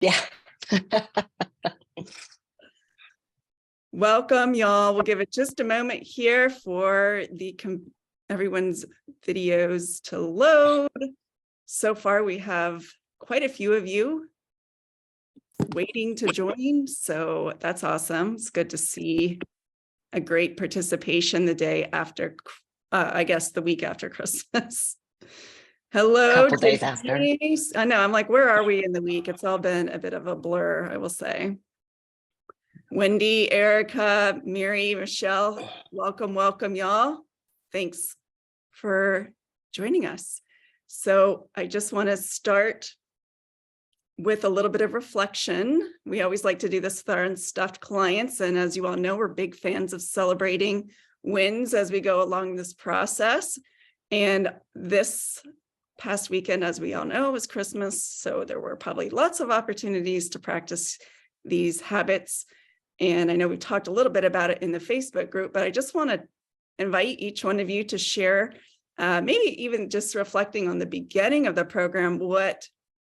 Yeah. Welcome, y'all. We'll give it just a moment here for everyone's videos to load. So far, we have quite a few of you waiting to join, so that's awesome. It's good to see a great participation the day after, I guess the week after Christmas. Hello, Couple days after. Denise. I know, I'm like, where are we in the week? It's all been a bit of a blur, I will say. Wendy, Erica, Mary, Michelle, welcome, y'all. Thanks for joining us. So I just want to start with a little bit of reflection. We always like to do this with our unstuffed clients. And as you all know, we're big fans of celebrating wins as we go along this process. And this past weekend, as we all know, was Christmas. So there were probably lots of opportunities to practice these habits. And I know we talked a little bit about it in the Facebook group, but I just want to invite each one of you to share, maybe even just reflecting on the beginning of the program, what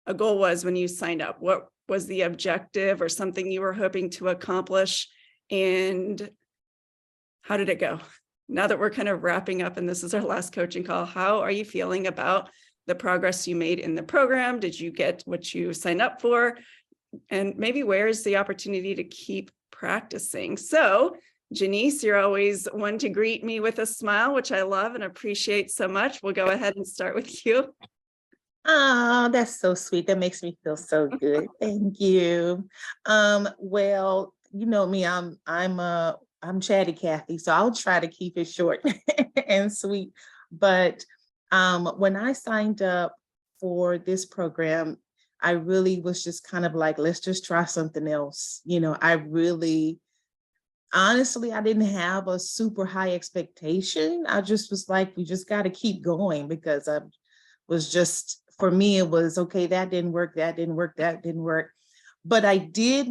a goal was when you signed up. What was the objective or something you were hoping to accomplish? And how did it go? Now that we're kind of wrapping up and this is our last coaching call, how are you feeling about the progress you made in the program? Did you get what you signed up for? And maybe where's the opportunity to keep practicing? So Janice, you're always one to greet me with a smile, which I love and appreciate so much. We'll go ahead and start with you. Oh, that's so sweet. That makes me feel so good. Thank you. Well, you know me, I'm chatty Kathy, so I'll try to keep it short and sweet. But when I signed up for this program, I really was just kind of like, let's just try something else. You know, honestly, I didn't have a super high expectation. I just was like, we just got to keep going because I was just, for me, it was, okay, that didn't work. But I did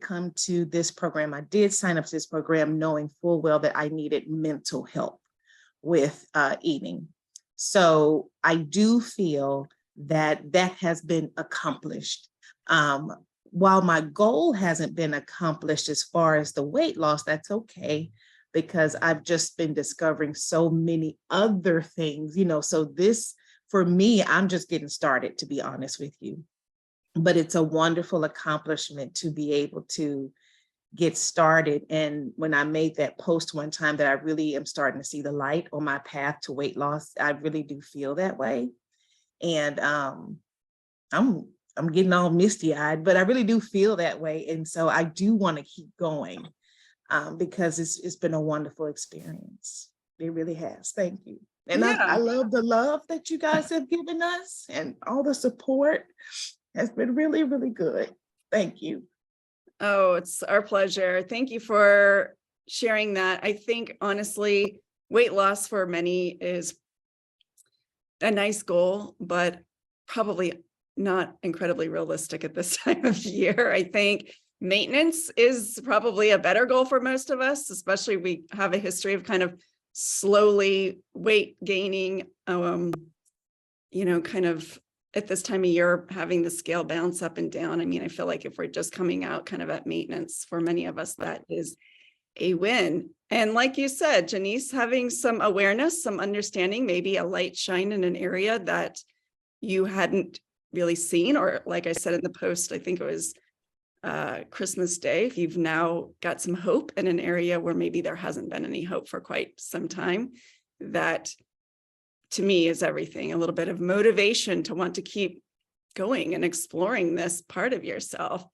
come to this program. I did sign up to this program knowing full well that I needed mental help with eating. So I do feel that has been accomplished. While my goal hasn't been accomplished as far as the weight loss, that's okay, because I've just been discovering so many other things, so this, for me, I'm just getting started, to be honest with you. But it's a wonderful accomplishment to be able to get started. And when I made that post one time that I really am starting to see the light on my path to weight loss, I really do feel that way. And I'm getting all misty-eyed, but I really do feel that way. And so I do want to keep going because it's been a wonderful experience. It really has. Thank you. And yeah. I love the love that you guys have given us, and all the support has been really, really good. Thank you. Oh, it's our pleasure. Thank you for sharing that. I think, honestly, weight loss for many is a nice goal, but probably not incredibly realistic at this time of year. I think maintenance is probably a better goal for most of us, especially we have a history of kind of slowly weight gaining, kind of at this time of year, having the scale bounce up and down. I mean, I feel like if we're just coming out kind of at maintenance, for many of us, that is a win. And like you said, Janice, having some awareness, some understanding, maybe a light shine in an area that you hadn't really seen, or like I said in the post, I think it was Christmas Day, if you've now got some hope in an area where maybe there hasn't been any hope for quite some time, that to me is everything. A little bit of motivation to want to keep going and exploring this part of yourself.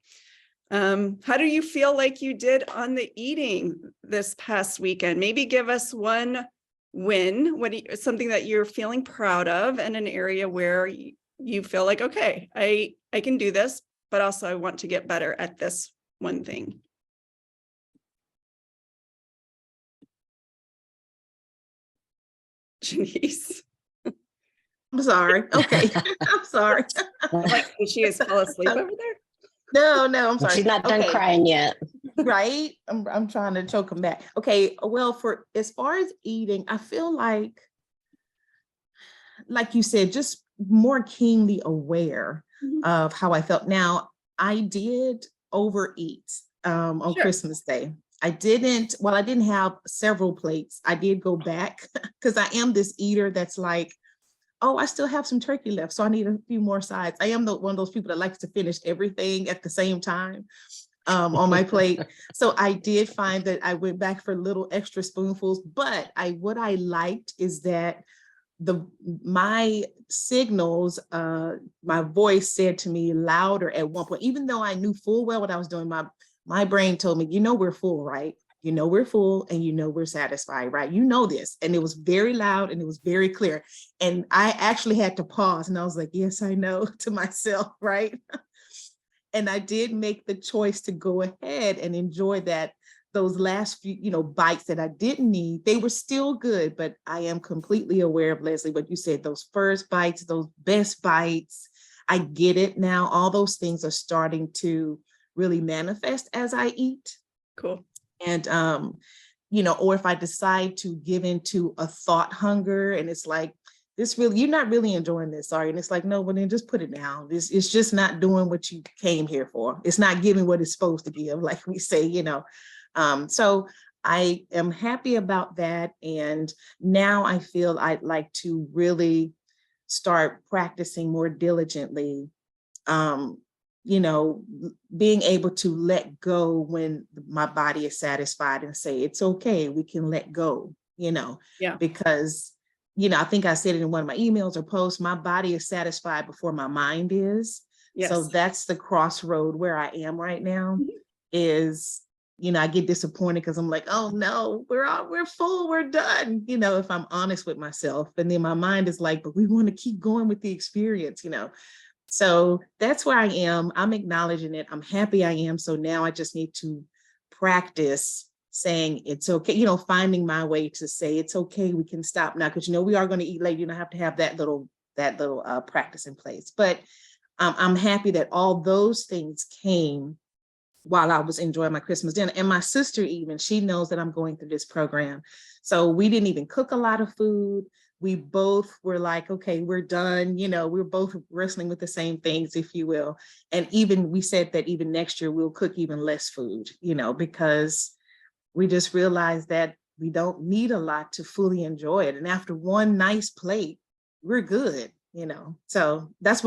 How do you feel like you did on the eating this past weekend? Maybe give us one win, something that you're feeling proud of, and an area where you feel like, okay, I can do this, but also I want to get better at this one thing. Janice. I'm sorry. Okay. I'm sorry. Like, she has fell asleep over there? No, I'm sorry. She's not done crying yet. Right? I'm trying to choke him back. Okay. Well, for as far as eating, I feel like you said, just more keenly aware of how I felt. Now, I did overeat on Sure. Christmas Day. I didn't have several plates. I did go back because I am this eater that's like, oh, I still have some turkey left, so I need a few more sides. I am one of those people that likes to finish everything at the same time on my plate. So I did find that I went back for little extra spoonfuls, but what I liked is that my signals, my voice said to me louder at one point, even though I knew full well what I was doing, my brain told me, we're full, right? We're full, and we're satisfied, right? This. And it was very loud and it was very clear. And I actually had to pause and I was like, yes, I know, to myself, right? And I did make the choice to go ahead and enjoy those last few, bites that I didn't need. They were still good, but I am completely aware of, Leslie, what you said, those first bites, those best bites. I get it now. All those things are starting to really manifest as I eat. Cool. And, or if I decide to give into a thought hunger and it's like, you're not really enjoying this, sorry. And it's like, no, well then just put it down. It's just not doing what you came here for. It's not giving what it's supposed to give, like we say, So I am happy about that. And now I feel I'd like to really start practicing more diligently, being able to let go when my body is satisfied and say, it's okay, we can let go, Yeah. because I think I said it in one of my emails or posts, my body is satisfied before my mind is. Yes. So that's the crossroad where I am right now. Is, I get disappointed because I'm like, oh no, we're full, we're done, if I'm honest with myself. And then my mind is like, but we want to keep going with the experience, So that's where I am. I'm acknowledging it. I'm happy I am. So now I just need to practice saying it's okay, finding my way to say it's okay, we can stop now, because we are going to eat late. Have to have that little practice in place. But I'm happy that all those things came while I was enjoying my Christmas dinner. And my sister, even, she knows that I'm going through this program. So we didn't even cook a lot of food. We both were like, okay, we're done. We're both wrestling with the same things, if you will. And even we said that even next year we'll cook even less food, because we just realized that we don't need a lot to fully enjoy it. And after one nice plate, we're good, So that's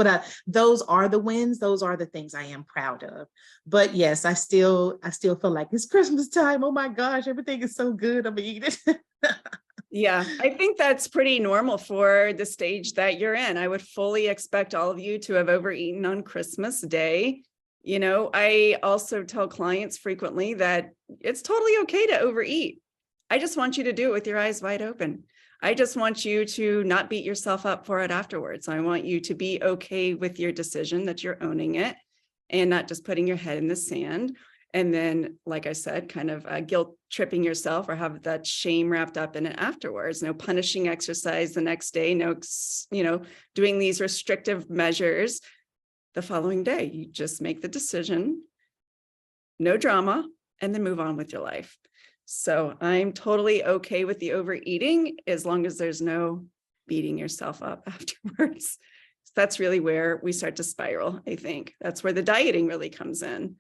those are the wins. Those are the things I am proud of. But yes, I still feel like it's Christmas time. Oh my gosh, everything is so good. I'm gonna eat it. Yeah, I think that's pretty normal for the stage that you're in. I would fully expect all of you to have overeaten on Christmas Day. I also tell clients frequently that it's totally okay to overeat. I just want you to do it with your eyes wide open. I just want you to not beat yourself up for it afterwards. I want you to be okay with your decision, that you're owning it and not just putting your head in the sand. And then, like I said, kind of guilt tripping yourself or have that shame wrapped up in it afterwards. No punishing exercise the next day, no, doing these restrictive measures the following day. You just make the decision, no drama, and then move on with your life. So I'm totally okay with the overeating as long as there's no beating yourself up afterwards. That's really where we start to spiral, I think. That's where the dieting really comes in.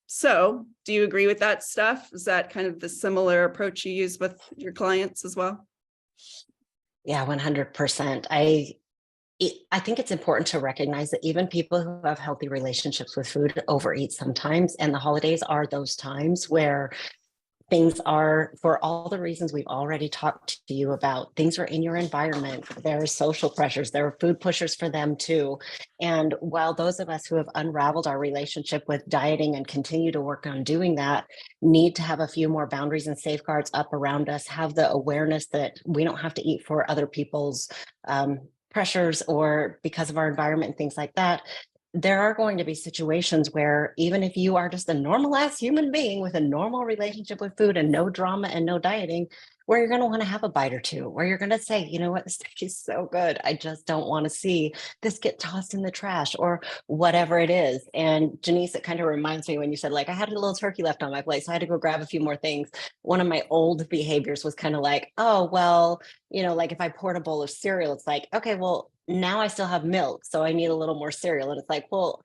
So do you agree with that stuff? Is that kind of the similar approach you use with your clients as well? Yeah, 100%. I think it's important to recognize that even people who have healthy relationships with food overeat sometimes, and the holidays are those times where things are, for all the reasons we've already talked to you about, things are in your environment. There are social pressures, there are food pushers for them too. And while those of us who have unraveled our relationship with dieting and continue to work on doing that need to have a few more boundaries and safeguards up around us, have the awareness that we don't have to eat for other people's pressures or because of our environment and things like that, there are going to be situations where even if you are just a normal ass human being with a normal relationship with food and no drama and no dieting, where you're going to want to have a bite or two, where you're going to say, you know what, this is so good, I just don't want to see this get tossed in the trash or whatever it is. And Janice, it kind of reminds me when you said, like, I had a little turkey left on my plate, so I had to go grab a few more things. One of my old behaviors was kind of like, oh, well, like if I poured a bowl of cereal, it's like, okay, well, now I still have milk, so I need a little more cereal. And it's like, well,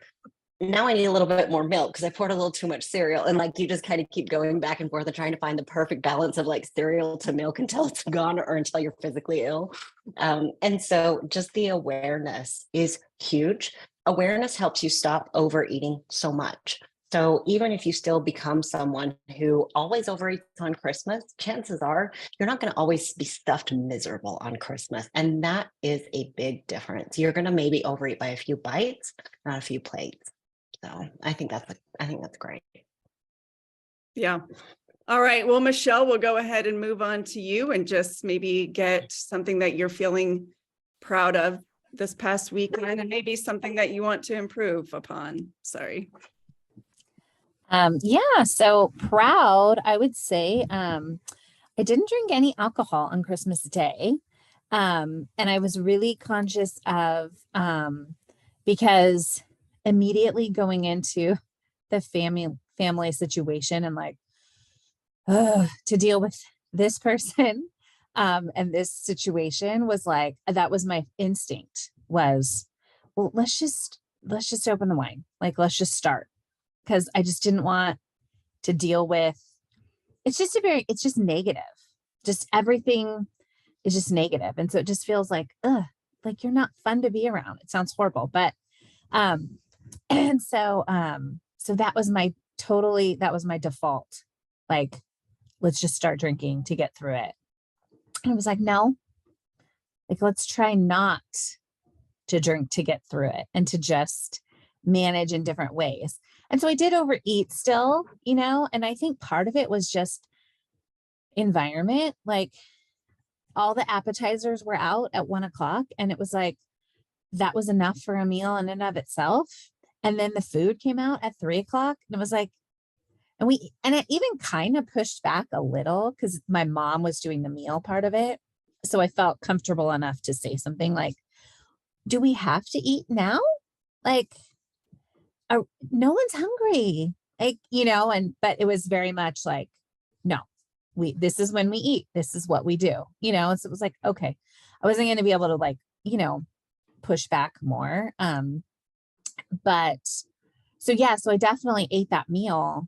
now I need a little bit more milk because I poured a little too much cereal. And like you just kind of keep going back and forth and trying to find the perfect balance of like cereal to milk until it's gone or until you're physically ill. And so just the awareness is huge. Awareness helps you stop overeating so much. So even if you still become someone who always overeats on Christmas, chances are you're not going to always be stuffed miserable on Christmas. And that is a big difference. You're going to maybe overeat by a few bites, not a few plates. So I think that's great. Yeah. All right. Well, Michelle, we'll go ahead and move on to you and just maybe get something that you're feeling proud of this past weekend and maybe something that you want to improve upon. Sorry. Yeah, so proud, I would say. I didn't drink any alcohol on Christmas Day. And I was really conscious of because immediately going into the family situation and like to deal with this person and this situation was like that was my instinct was, well, let's just open the wine. Like let's just start. Because I just didn't want to deal with it's just negative. Just everything is just negative. And so it just feels like you're not fun to be around. It sounds horrible. But and so that was my default. Like, let's just start drinking to get through it. And I was like, no, like let's try not to drink to get through it and to just manage in different ways. And so I did overeat still, and I think part of it was just environment. Like all the appetizers were out at 1:00 and it was like, that was enough for a meal in and of itself. And then the food came out at 3:00 and it was like, and it even kind of pushed back a little because my mom was doing the meal part of it. So I felt comfortable enough to say something like, do we have to eat now? Like, no one's hungry, like, but it was very much like, no, this is when we eat, this is what we do, and so it was like, okay, I wasn't going to be able to like, push back more. But so, yeah, so I definitely ate that meal,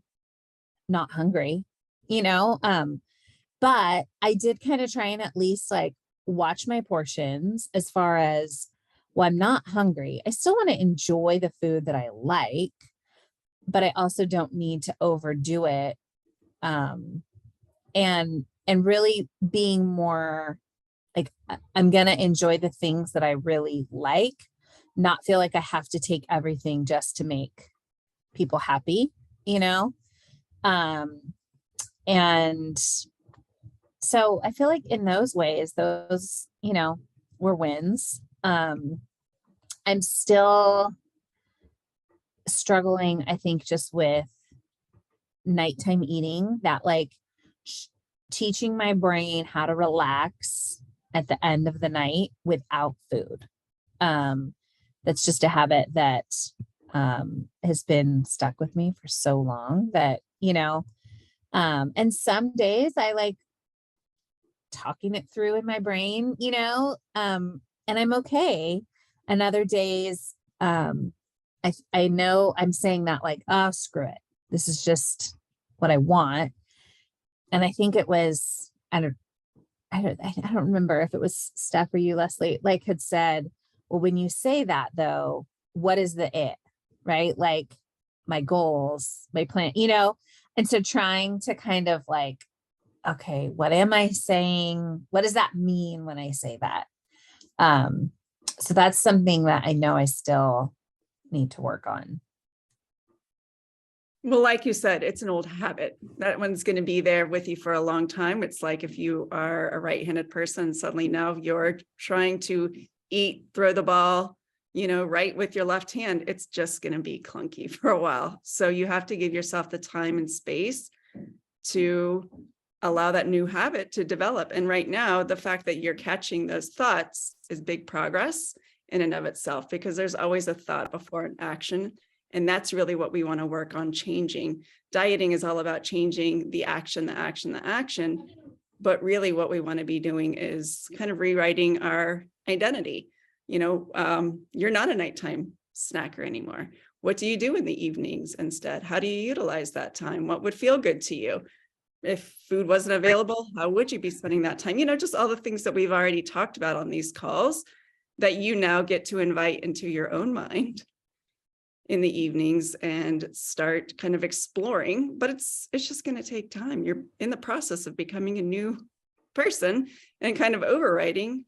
not hungry, but I did kind of try and at least like watch my portions as far as, well, I'm not hungry. I still want to enjoy the food that I like, but I also don't need to overdo it. And really being more like, I'm going to enjoy the things that I really like, not feel like I have to take everything just to make people happy, and so I feel like in those ways, those, were wins. I'm still struggling, I think, just with nighttime eating, that like teaching my brain how to relax at the end of the night without food. That's just a habit that has been stuck with me for so long that, and some days I like talking it through in my brain, and I'm okay. And other days, I know I'm saying that like, oh, screw it. This is just what I want. And I think it was, I don't remember if it was Steph or you, Leslie, like had said, well, when you say that though, what is the it, right? Like my goals, my plan, and so trying to kind of like, okay, what am I saying? What does that mean when I say that? So that's something that I know I still need to work on. Well, like you said, it's an old habit. That one's going to be there with you for a long time. It's like if you are a right-handed person, suddenly now you're trying to eat, throw the ball, right with your left hand. It's just going to be clunky for a while. So you have to give yourself the time and space to allow that new habit to develop. And right now, the fact that you're catching those thoughts is big progress in and of itself, because there's always a thought before an action. And that's really what we want to work on changing. Dieting is all about changing the action. But really what we want to be doing is kind of rewriting our identity. You're not a nighttime snacker anymore. What do you do in the evenings instead? How do you utilize that time? What would feel good to you? If food wasn't available, how would you be spending that time? Just all the things that we've already talked about on these calls that you now get to invite into your own mind in the evenings and start kind of exploring. But it's just going to take time. You're in the process of becoming a new person and kind of overriding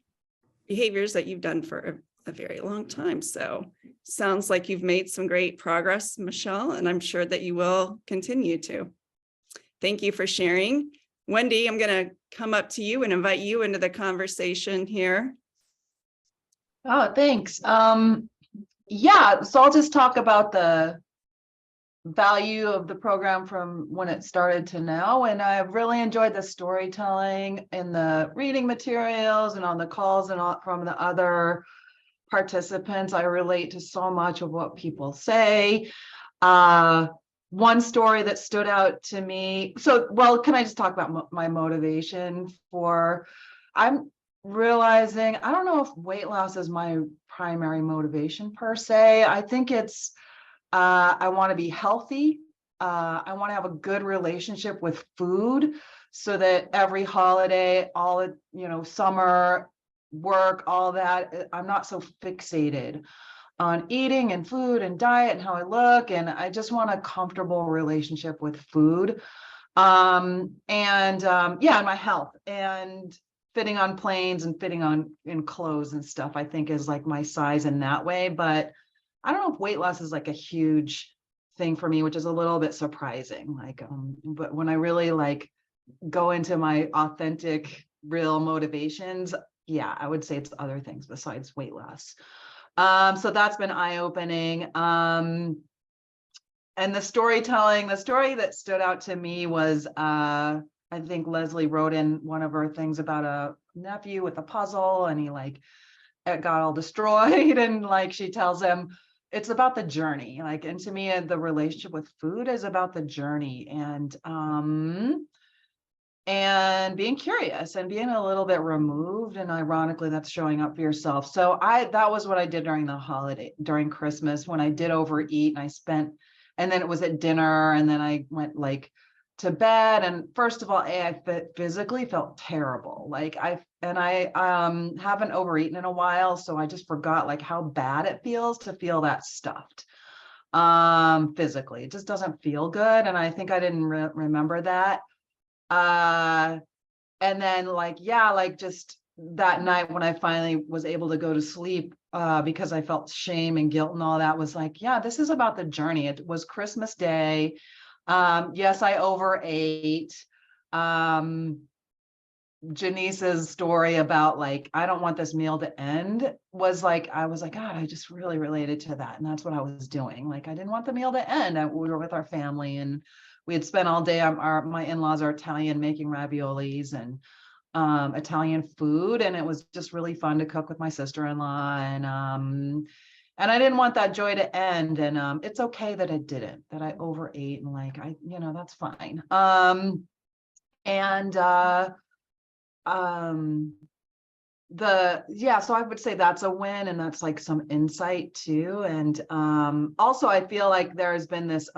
behaviors that you've done for a very long time. So sounds like you've made some great progress, Michelle, and I'm sure that you will continue to. Thank you for sharing. Wendy, I'm going to come up to you and invite you into the conversation here. Oh, thanks. Yeah, so I'll just talk about the value of the program from when it started to now. And I've really enjoyed the storytelling in the reading materials and on the calls and from the other participants. I relate to so much of what people say. One story that stood out to me. Can I just talk about my motivation for, I'm realizing, I don't know if weight loss is my primary motivation per se. I think it's, I want to be healthy. I want to have a good relationship with food so that every holiday, summer, work, all that, I'm not so fixated on eating and food and diet and how I look. And I just want a comfortable relationship with food. And my health and fitting on planes and fitting on in clothes and stuff, I think is like my size in that way. But I don't know if weight loss is like a huge thing for me, which is a little bit surprising. But when I really go into my authentic, real motivations, yeah, I would say it's other things besides weight loss. So that's been eye-opening. And the storytelling, the story that stood out to me was, I think Leslie wrote in one of her things about a nephew with a puzzle and it got all destroyed. And she tells him it's about the journey. And to me, the relationship with food is about the journey and being curious and being a little bit removed. And ironically, that's showing up for yourself. So that was what I did during Christmas, when I did overeat and then it was at dinner and then I went to bed. And first of all, I physically felt terrible. I haven't overeaten in a while. So I just forgot how bad it feels to feel that stuffed. Physically, it just doesn't feel good. And I think I didn't remember that. And then just that night when I finally was able to go to sleep, because I felt shame and guilt and all that, was this is about the journey. It was Christmas Day. Yes, I overate. Janice's story about I don't want this meal to end was I was God, I just really related to that. And that's what I was doing. I didn't want the meal to end. We were with our family and we had spent all day, my in-laws are Italian, making raviolis and Italian food. And it was just really fun to cook with my sister-in-law. And I didn't want that joy to end. And it's okay that it didn't, that I overate and that's fine. So I would say that's a win, and that's some insight too. And also I feel there has been this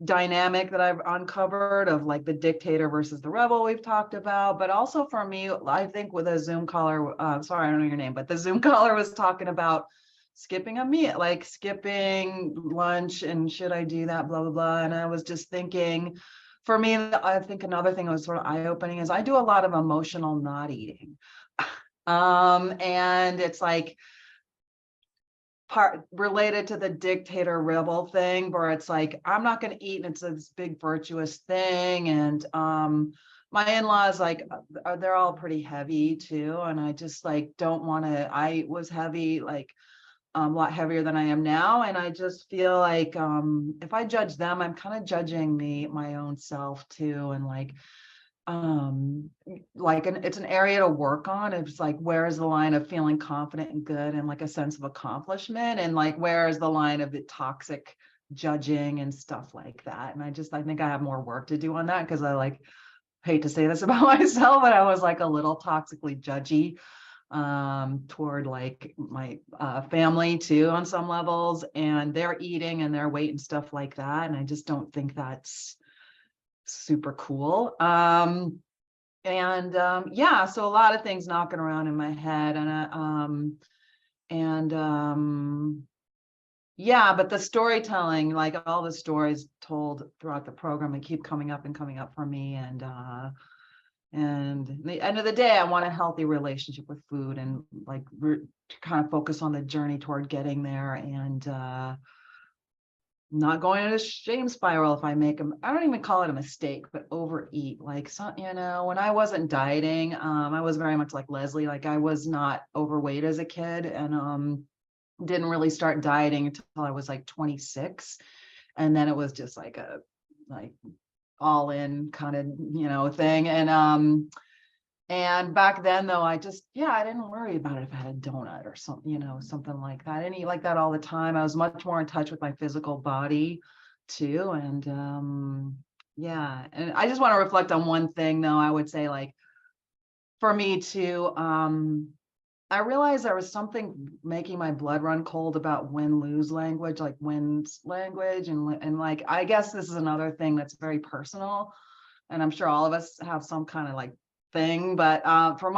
dynamic that I've uncovered of the dictator versus the rebel we've talked about. But also for me, I think with a Zoom caller, sorry, I don't know your name, but the Zoom caller was talking about skipping a meal, skipping lunch, and should I do that, blah, blah, blah. And I was just thinking, for me, I think another thing that was sort of eye-opening is I do a lot of emotional not eating. And it's part related to the dictator rebel thing, where it's I'm not going to eat, and it's this big virtuous thing. And my in-laws, they're all pretty heavy too. And I just don't want to, I was heavy, a lot heavier than I am now. And I just feel if I judge them, I'm kind of judging my own self too. And it's an area to work on. It's where is the line of feeling confident and good and a sense of accomplishment, and where is the line of the toxic judging and stuff like that. And I think I have more work to do on that, because I hate to say this about myself, but I was a little toxically judgy toward like my family too on some levels, and their eating and their weight and stuff like that. And I just don't think that's super cool. Yeah, so a lot of things knocking around in my head, yeah, but the storytelling, like all the stories told throughout the program, and keep coming up for me. And at the end of the day, I want a healthy relationship with food, and like kind of focus on the journey toward getting there, and not going in a shame spiral if I make them. I don't even call it a mistake, but overeat. Like, some, you know, when I wasn't dieting, I was very much like Leslie. Like, I was not overweight as a kid, and didn't really start dieting until I was like 26. And then it was just like a all in kind of, you know, thing. And back then though, I didn't worry about it if I had a donut or something, you know, something like that. I didn't eat like that all the time. I was much more in touch with my physical body too. And yeah, and I just want to reflect on one thing though. I would say, like, for me too, I realized there was something making my blood run cold about win-lose language, like wins language. And like, I guess this is another thing that's very personal. And I'm sure all of us have some kind of like thing, but for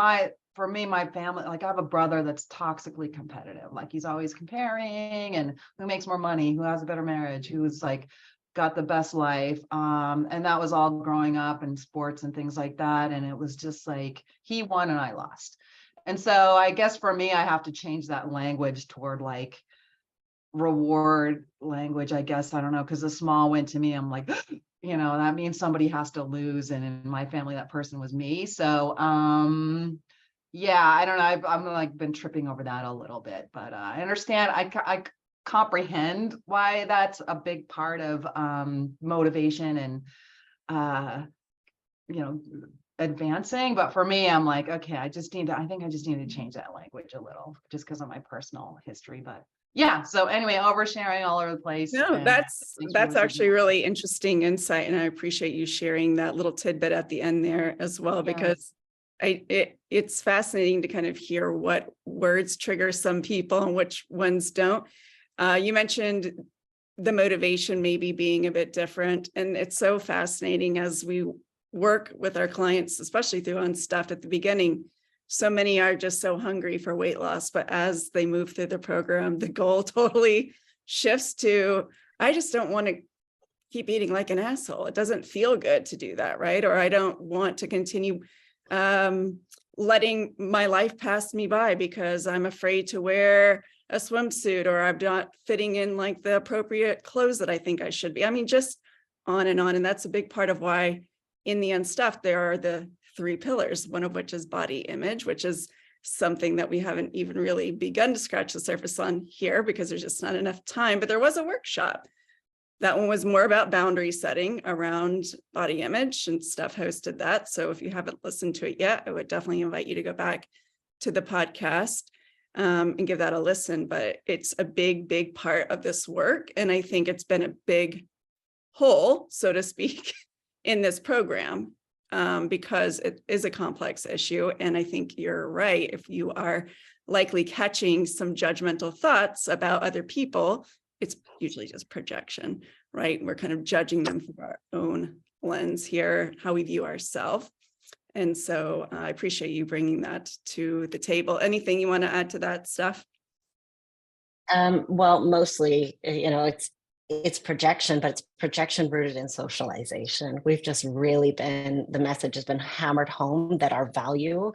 me, my family, like I have a brother that's toxically competitive. Like, he's always comparing, and who makes more money, who has a better marriage, who's like got the best life. And that was all growing up in sports and things like that. And it was just like, he won and I lost. And so I guess for me, I have to change that language toward like reward language, I guess. I don't know, because a small win to me, I'm like, you know, that means somebody has to lose. And in my family, that person was me. So yeah, I don't know. I'm like been tripping over that a little bit, but I understand. I comprehend why that's a big part of motivation and you know, advancing. But for me, I'm like, okay, I think I just need to change that language a little, just because of my personal history. But yeah, so anyway, oversharing all over the place. No, and that's thanks for listening. actually really interesting insight, and I appreciate you sharing that little tidbit at the end there as well, because it's fascinating to kind of hear what words trigger some people and which ones don't. You mentioned the motivation maybe being a bit different, and it's so fascinating as we work with our clients, especially through Unstuffed at the beginning. So many are just so hungry for weight loss, but as they move through the program, the goal totally shifts to, I just don't want to keep eating like an asshole. It doesn't feel good to do that, right? Or I don't want to continue letting my life pass me by because I'm afraid to wear a swimsuit, or I'm not fitting in like the appropriate clothes that I think I should be. I mean, just on. And that's a big part of why in the Unstuffed, there are the 3 pillars, one of which is body image, which is something that we haven't even really begun to scratch the surface on here because there's just not enough time. But there was a workshop. That one was more about boundary setting around body image, and Steph hosted that. So if you haven't listened to it yet, I would definitely invite you to go back to the podcast and give that a listen. But it's a big, big part of this work. And I think it's been a big hole, so to speak, in this program because it is a complex issue. And I think you're right. If you are likely catching some judgmental thoughts about other people, it's usually just projection, right? We're kind of judging them through our own lens here, how we view ourselves. And so I appreciate you bringing that to the table. Anything you want to add to that, Steph? Well, mostly, you know, it's projection, but it's projection rooted in socialization. We've just really the message has been hammered home that our value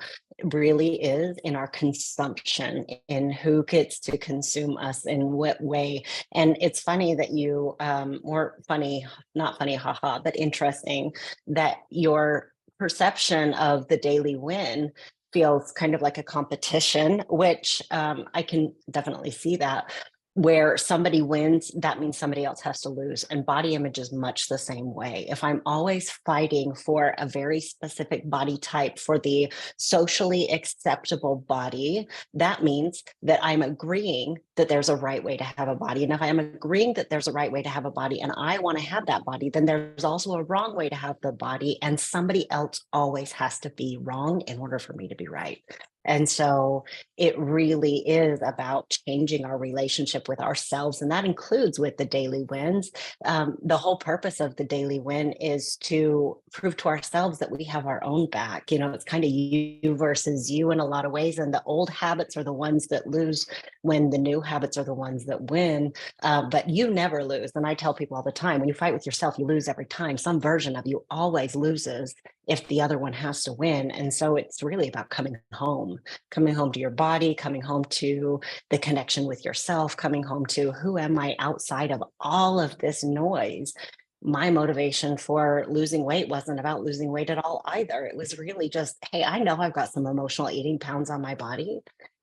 really is in our consumption, in who gets to consume us in what way. And it's funny that you, or funny, not funny, haha, but interesting that your perception of the daily win feels kind of like a competition, which I can definitely see that. Where somebody wins, that means somebody else has to lose. And body image is much the same way. If I'm always fighting for a very specific body type, for the socially acceptable body, that means that I'm agreeing that there's a right way to have a body. And if I am agreeing that there's a right way to have a body and I want to have that body, then there's also a wrong way to have the body. And somebody else always has to be wrong in order for me to be right. And so it really is about changing our relationship with ourselves. And that includes with the daily wins. The whole purpose of the daily win is to prove to ourselves that we have our own back. You know, it's kind of you versus you in a lot of ways. And the old habits are the ones that lose when the new habits are the ones that win. But you never lose. And I tell people all the time, when you fight with yourself, you lose every time. Some version of you always loses if the other one has to win. And so it's really about coming home to your body, coming home to the connection with yourself, coming home to who am I outside of all of this noise. My motivation for losing weight wasn't about losing weight at all either. It was really just, hey, I know I've got some emotional eating pounds on my body.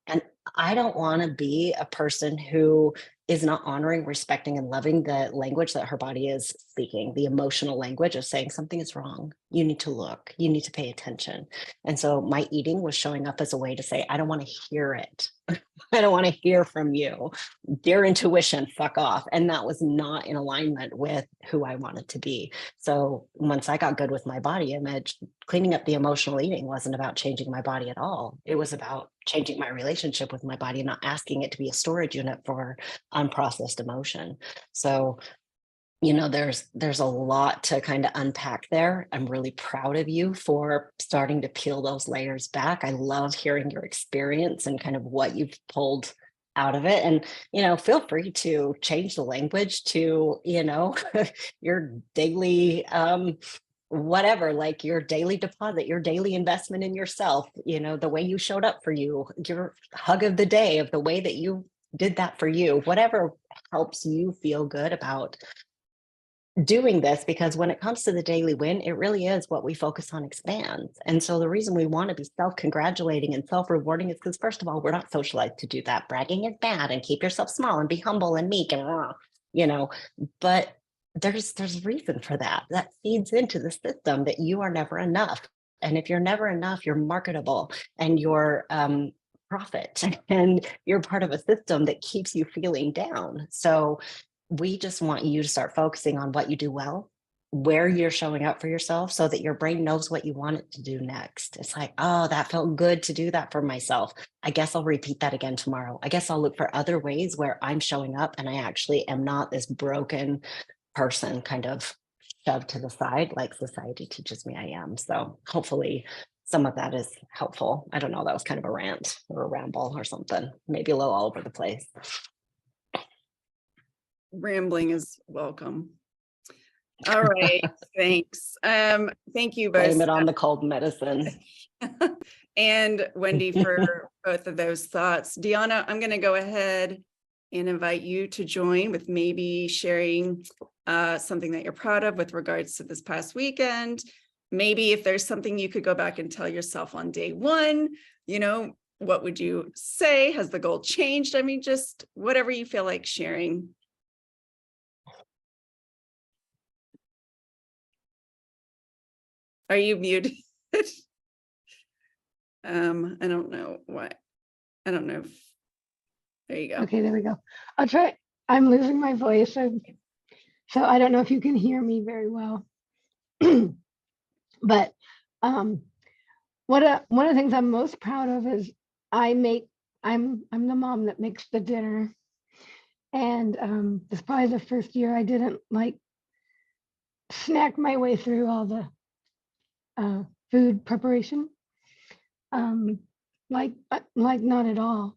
And I don't want to be a person who is not honoring, respecting, and loving the language that her body is speaking, the emotional language of saying something is wrong. You need to look, you need to pay attention. And so my eating was showing up as a way to say, I don't want to hear it. I don't want to hear from you. Dear intuition, fuck off. And that was not in alignment with who I wanted to be. So once I got good with my body image, cleaning up the emotional eating wasn't about changing my body at all. It was about changing my relationship with my body, not asking it to be a storage unit for unprocessed emotion. So, you know, there's a lot to kind of unpack there. I'm really proud of you for starting to peel those layers back. I love hearing your experience and kind of what you've pulled out of it. And, you know, feel free to change the language to, you know, your daily whatever, like your daily deposit, your daily investment in yourself, you know, the way you showed up for you, your hug of the day, of the way that you did that for you, whatever helps you feel good about doing this. Because when it comes to the daily win, it really is what we focus on expands. And so the reason we want to be self-congratulating and self-rewarding is because, first of all, we're not socialized to do that. Bragging is bad, and keep yourself small and be humble and meek and you know, but there's reason for that. That feeds into the system that you are never enough. And if you're never enough, you're marketable and you're profit, and you're part of a system that keeps you feeling down. So we just want you to start focusing on what you do well, where you're showing up for yourself, so that your brain knows what you want it to do next. It's like, oh, that felt good to do that for myself. I guess I'll repeat that again tomorrow. I guess I'll look for other ways where I'm showing up and I actually am not this broken person kind of shoved to the side like society teaches me I am. So hopefully some of that is helpful. I don't know, that was kind of a rant or a ramble or something, maybe a little all over the place. Rambling is welcome. All right, thanks. Thank you Blame both. it on the cold medicine. And Wendy for both of those thoughts. Deanna, I'm going to go ahead and invite you to join with maybe sharing something that you're proud of with regards to this past weekend. Maybe if there's something you could go back and tell yourself on day one, you know, what would you say? Has the goal changed? I mean, just whatever you feel like sharing. Are you muted? I don't know what. I don't know if, there you go. Okay, there we go. I'll try. I'm losing my voice, so I don't know if you can hear me very well. But one of the things I'm most proud of is I'm the mom that makes the dinner, and this is probably the first year I didn't like snack my way through all the food preparation. Like not at all.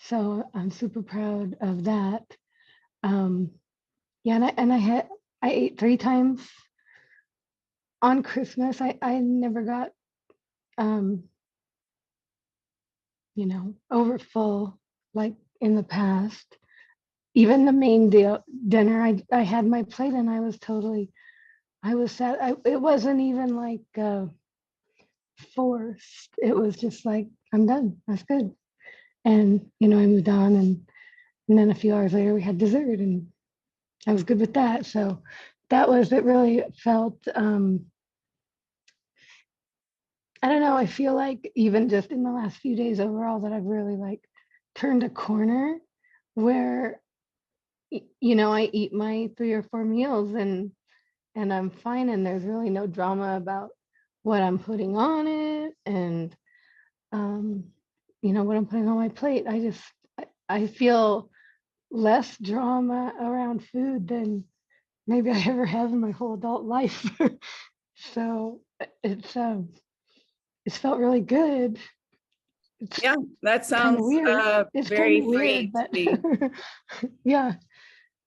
So I'm super proud of that. Yeah, and I ate 3 times on Christmas. I never got you know, over full like in the past. Even the main dinner, I had my plate and I was sad. It wasn't even like forced. It was just like, I'm done. That's good. And you know, I moved on, and then a few hours later we had dessert, and I was good with that. So that was, it really felt I don't know, I feel like even just in the last few days overall that I've really like turned a corner where you know, I eat my 3 or 4 meals and I'm fine, and there's really no drama about what I'm putting on it. And what I'm putting on my plate. I feel less drama around food than maybe I ever have in my whole adult life. So it's felt really good. It's Yeah, that kind of sounds weird. It's kind very of weird, freeing to but me. yeah.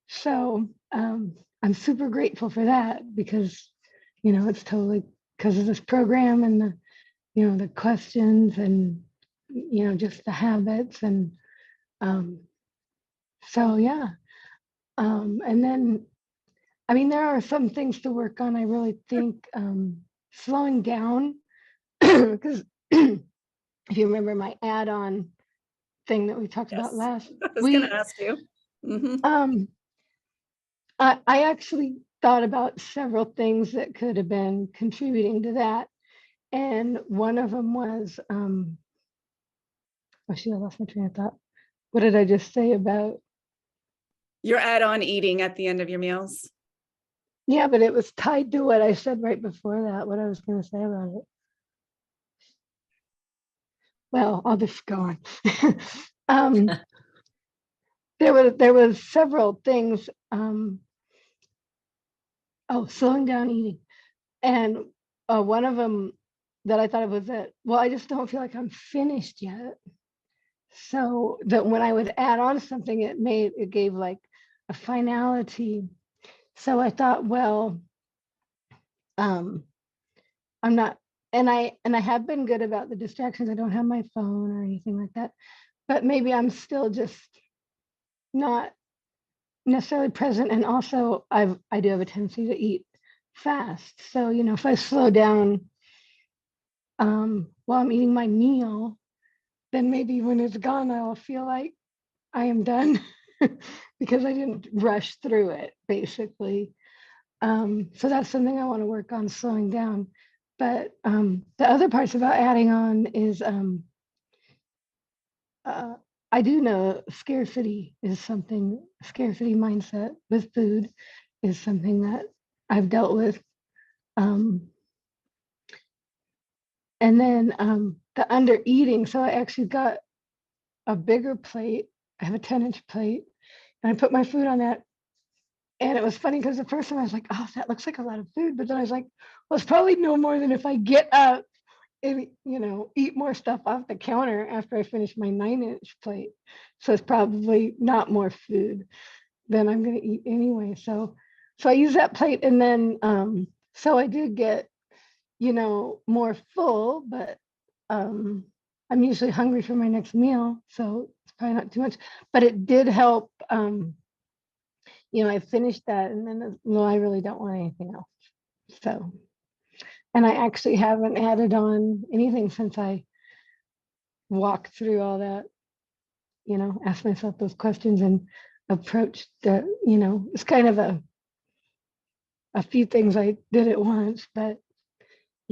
So I'm super grateful for that because, it's totally because of this program and the questions and, just the habits. And so, yeah. And then, I mean, there are some things to work on. I really think slowing down, because if you remember my add-on thing that we talked about Yes, last I was going week, to ask you. Mhm. I actually thought about several things that could have been contributing to that. And one of them was, oh shoot, I lost my train of thought. What did I just say about? Your add-on eating at the end of your meals. Yeah, but it was tied to what I said right before that, what I was going to say about it. Well, I'll just go on. There was several things. Slowing down eating. And one of them that I thought was that, well, I just don't feel like I'm finished yet. So that when I would add on something, it gave like a finality. So I thought, well, I'm not, and I have been good about the distractions. I don't have my phone or anything like that, but maybe I'm still just not necessarily present. And also I do have a tendency to eat fast. So, if I slow down while I'm eating my meal, then maybe when it's gone, I'll feel like I am done because I didn't rush through it, basically. So that's something I want to work on, slowing down. But the other parts about adding on is I do know scarcity mindset with food is something that I've dealt with. And then the under eating. So I actually got a bigger plate. I have a 10-inch plate and I put my food on that. And it was funny because the first time I was like, oh, that looks like a lot of food. But then I was like, well, it's probably no more than if I get up and, eat more stuff off the counter after I finish my 9-inch plate. So it's probably not more food than I'm going to eat anyway. So I use that plate. And then, so I did get, more full, but I'm usually hungry for my next meal. So it's probably not too much, but it did help. I finished that and then, no, I really don't want anything else. So, and I actually haven't added on anything since I walked through all that, asked myself those questions and approached the, it's kind of a few things I did at once, but,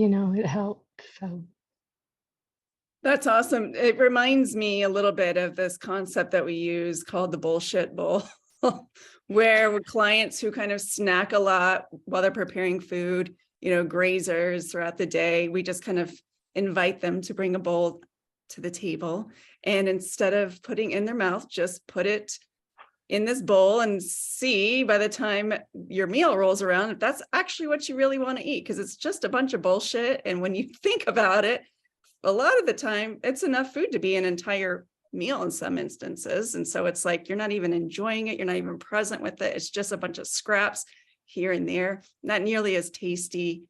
it helped. So. That's awesome. It reminds me a little bit of this concept that we use called the bullshit bowl, where with clients who kind of snack a lot while they're preparing food, grazers throughout the day, we just kind of invite them to bring a bowl to the table. And instead of putting in their mouth, just put it in this bowl and see by the time your meal rolls around, if that's actually what you really want to eat, because it's just a bunch of bullshit. And when you think about it, a lot of the time it's enough food to be an entire meal in some instances. And so it's like, you're not even enjoying it. You're not even present with it. It's just a bunch of scraps here and there, not nearly as tasty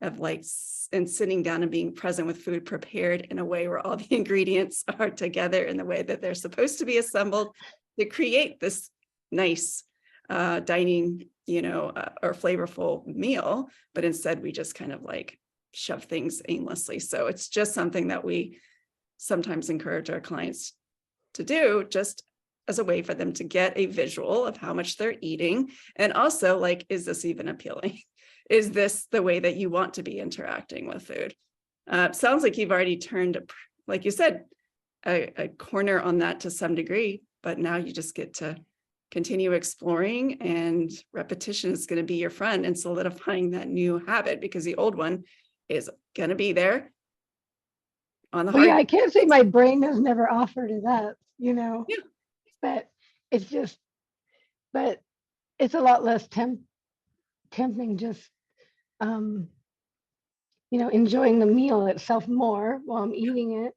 of like, and sitting down and being present with food prepared in a way where all the ingredients are together in the way that they're supposed to be assembled to create this nice dining, or flavorful meal. But instead we just kind of like shove things aimlessly. So it's just something that we sometimes encourage our clients to do, just as a way for them to get a visual of how much they're eating. And also like, is this even appealing? Is this the way that you want to be interacting with food? Sounds like you've already turned, like you said, a corner on that to some degree, but now you just get to continue exploring, and repetition is going to be your friend in solidifying that new habit, because the old one is going to be there. on the Well, yeah, hard. I can't say my brain has never offered it up, Yeah. but it's just, but it's a lot less tempting just, um, enjoying the meal itself more while I'm eating it,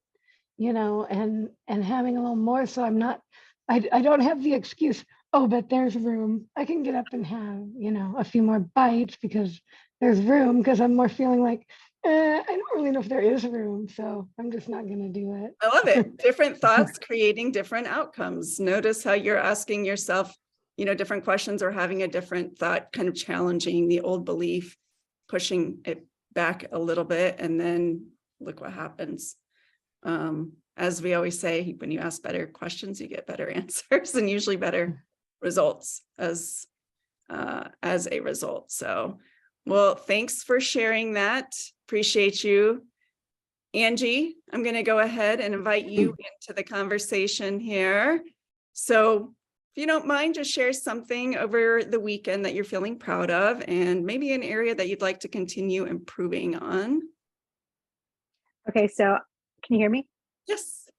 and having a little more. So I'm not, I don't have the excuse, oh, but there's room. I can get up and have, a few more bites because there's room, because I'm more feeling like, I don't really know if there is room. So I'm just not going to do it. I love it. Different thoughts creating different outcomes. Notice how you're asking yourself, different questions, or having a different thought, kind of challenging the old belief, pushing it back a little bit, and then look what happens. As we always say, when you ask better questions, you get better answers and usually better results as a result. So, well, thanks for sharing that. Appreciate you. Angie, I'm going to go ahead and invite you into the conversation here. So if you don't mind, just share something over the weekend that you're feeling proud of, and maybe an area that you'd like to continue improving on. Okay, so can you hear me? Yes.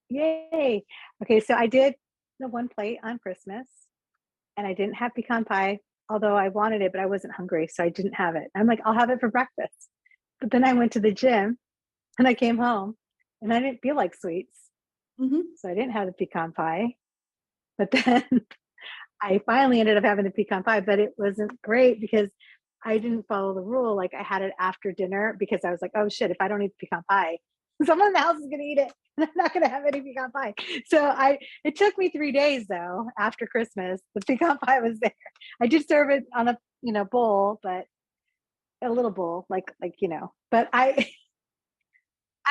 Yay. Okay, so I did the one plate on Christmas, and I didn't have pecan pie, although I wanted it, but I wasn't hungry, so I didn't have it. I'm like, I'll have it for breakfast. But then I went to the gym and I came home and I didn't feel like sweets. So I didn't have the pecan pie. But then I finally ended up having the pecan pie, but it wasn't great because I didn't follow the rule. Like, I had it after dinner because I was like, oh shit, if I don't eat the pecan pie, someone in the house is going to eat it and I'm not going to have any pecan pie. So it took me 3 days though, after Christmas, the pecan pie was there. I did serve it on a bowl, but a little bowl, but I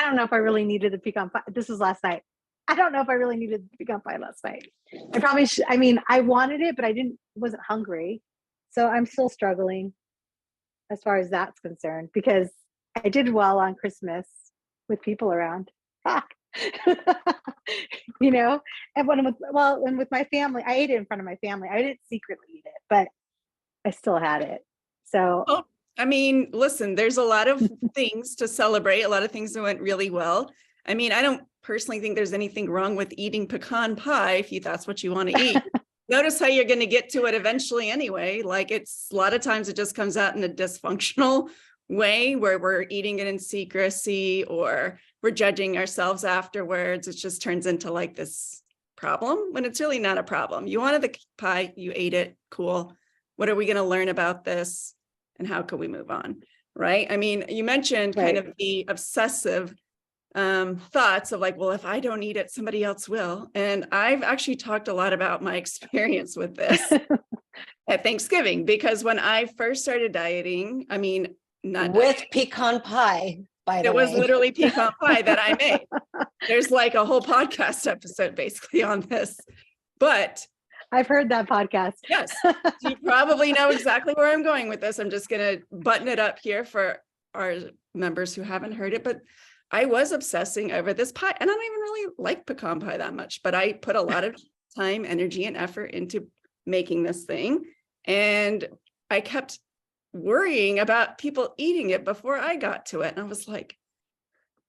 don't know if I really needed the pecan pie. This was last night. I don't know if I really needed the pecan pie last night. I probably should. I mean, I wanted it, but wasn't hungry. So I'm still struggling as far as that's concerned, because I did well on Christmas with people around. And and with my family, I ate it in front of my family. I didn't secretly eat it, but I still had it. So Well, I mean, listen, there's a lot of things to celebrate, a lot of things that went really well. I mean, I don't personally think there's anything wrong with eating pecan pie if that's what you want to eat. Notice how you're going to get to it eventually anyway. Like, it's a lot of times it just comes out in a dysfunctional way where we're eating it in secrecy or we're judging ourselves afterwards. It just turns into like this problem when it's really not a problem. You wanted the pie, you ate it, cool. What are we going to learn about this? And how can we move on? Right. I mean, you mentioned kind of the obsessive thoughts of like, well, if I don't eat it, somebody else will. And I've actually talked a lot about my experience with this at Thanksgiving, because when I first started dieting, I mean, not with pecan pie, by the it way. was literally pecan pie that I made. There's like a whole podcast episode basically on this, but I've heard that podcast. yes, you probably know exactly where I'm going with this. I'm just going to button it up here for our members who haven't heard it, but I was obsessing over this pie, and I don't even really like pecan pie that much, but I put a lot of time, energy, and effort into making this thing. And I kept worrying about people eating it before I got to it. And I was like,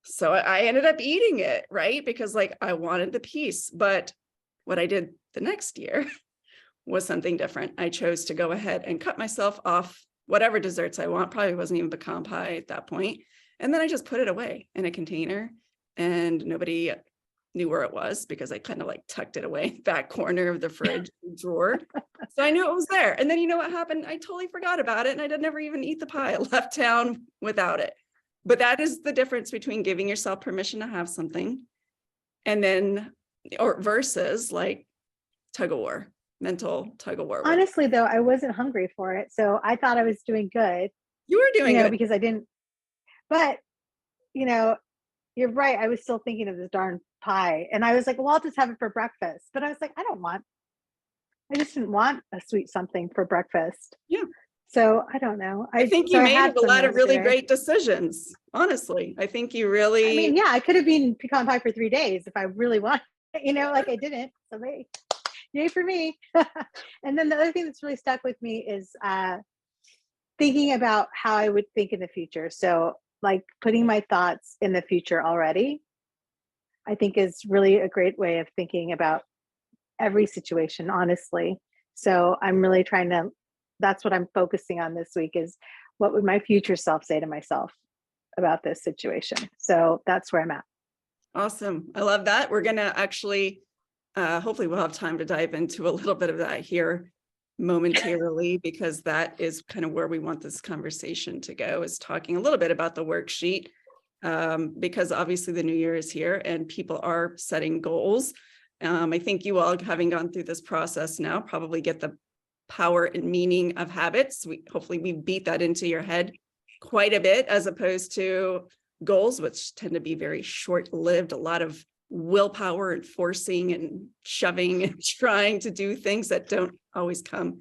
so I ended up eating it, right? Because like I wanted the piece, but what I did the next year was something different. I chose to go ahead and cut myself off whatever desserts I want. Probably wasn't even pecan pie at that point. And then I just put it away in a container, and nobody knew where it was because I kind of like tucked it away back corner of the fridge drawer. So I knew it was there. And then you know what happened? I totally forgot about it, and I did never even eat the pie. I left town without it. But that is the difference between giving yourself permission to have something and then, or versus like tug of war, mental tug of war. Honestly, though, I wasn't hungry for it. So I thought I was doing good. You were doing good. Because I didn't, but you're right. I was still thinking of this darn pie, and I was like, well, I'll just have it for breakfast. But I was like, I just didn't want a sweet something for breakfast. Yeah. So I don't know. I think you made a lot of really great decisions. Honestly, I think you really. I mean, yeah, I could have eaten pecan pie for 3 days if I really wanted, like I didn't. So yay for me. And then the other thing that's really stuck with me is thinking about how I would think in the future. So like putting my thoughts in the future already. I think is really a great way of thinking about every situation, honestly. So I'm really trying to, that's what I'm focusing on this week is what would my future self say to myself about this situation? So that's where I'm at. Awesome. I love that. We're going to actually, hopefully we'll have time to dive into a little bit of that here momentarily, because that is kind of where we want this conversation to go, is talking a little bit about the worksheet, because obviously the new year is here and people are setting goals. I think you all, having gone through this process now, probably get the power and meaning of habits. Hopefully we beat that into your head quite a bit, as opposed to goals, which tend to be very short-lived, a lot of willpower and forcing and shoving and trying to do things that don't always come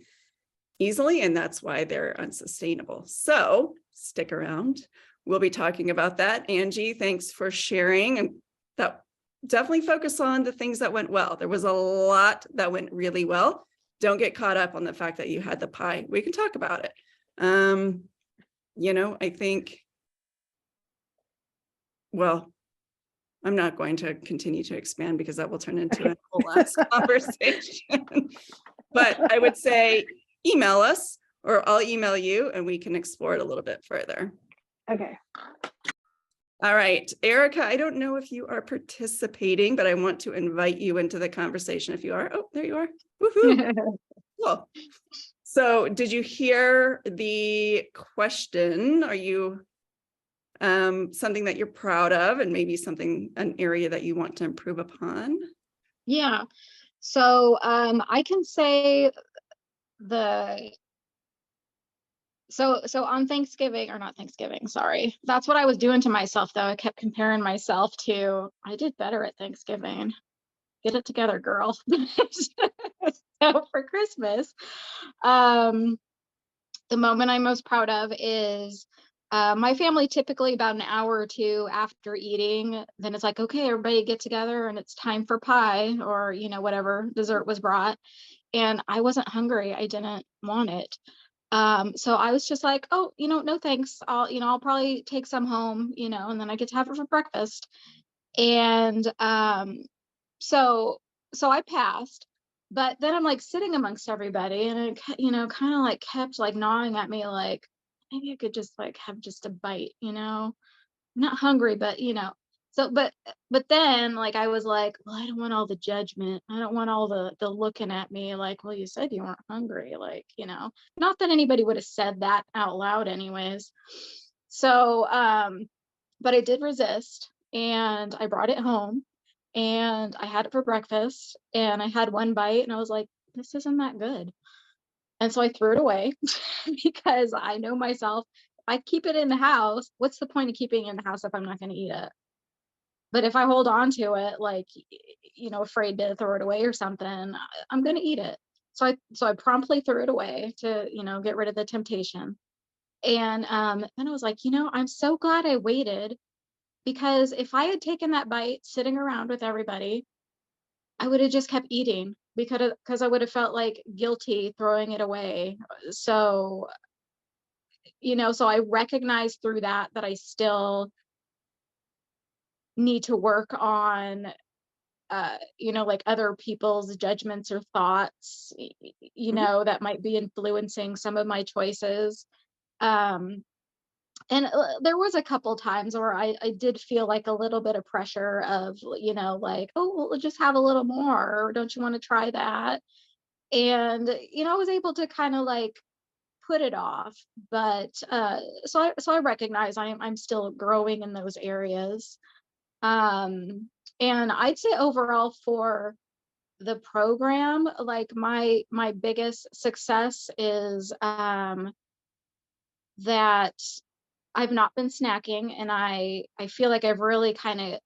easily, and that's why they're unsustainable. So stick around. We'll be talking about that. Angie, thanks for sharing. And that definitely focus on the things that went well. There was a lot that went really well. Don't get caught up on the fact that you had the pie. We can talk about it. I think, well, I'm not going to continue to expand because that will turn into a whole last conversation. But I would say email us, or I'll email you and we can explore it a little bit further. Okay. All right, Erica, I don't know if you are participating, but I want to invite you into the conversation if you are. Oh, there you are. Woohoo. Cool. So did you hear the question? Are you something that you're proud of, and maybe an area that you want to improve upon? Yeah. So I can say so on Thanksgiving, or not Thanksgiving, sorry. That's what I was doing to myself though. I kept comparing myself to, I did better at Thanksgiving. Get it together, girl. So for Christmas, the moment I'm most proud of is my family, typically about an hour or two after eating, then it's like, okay, everybody get together and it's time for pie, or, whatever dessert was brought. And I wasn't hungry. I didn't want it. So I was just like, oh, no, thanks. I'll probably take some home, and then I get to have it for breakfast. And so I passed. But then I'm like sitting amongst everybody, and it, kind of like kept like gnawing at me, like maybe I could just like have just a bite, I'm not hungry, but so but then like I was like, well, I don't want all the judgment. I don't want all the looking at me like, well, you said you weren't hungry, like, not that anybody would have said that out loud anyways. So but I did resist, and I brought it home and I had it for breakfast, and I had one bite and I was like, this isn't that good. And so I threw it away because I know myself. If I keep it in the house, what's the point of keeping it in the house if I'm not going to eat it? But if I hold on to it, like, afraid to throw it away or something, I'm going to eat it. So I promptly threw it away to, get rid of the temptation. And then I was like, I'm so glad I waited, because if I had taken that bite sitting around with everybody, I would have just kept eating because I would have felt like guilty throwing it away. So, so I recognized through that I still need to work on, like other people's judgments or thoughts, that might be influencing some of my choices. And there was a couple times where I did feel like a little bit of pressure of, like, oh, we'll just have a little more, or don't you want to try that? And, I was able to kind of like put it off, but so I recognize I'm still growing in those areas. And I'd say overall for the program, like my biggest success is that I've not been snacking, and I feel like I've really kind of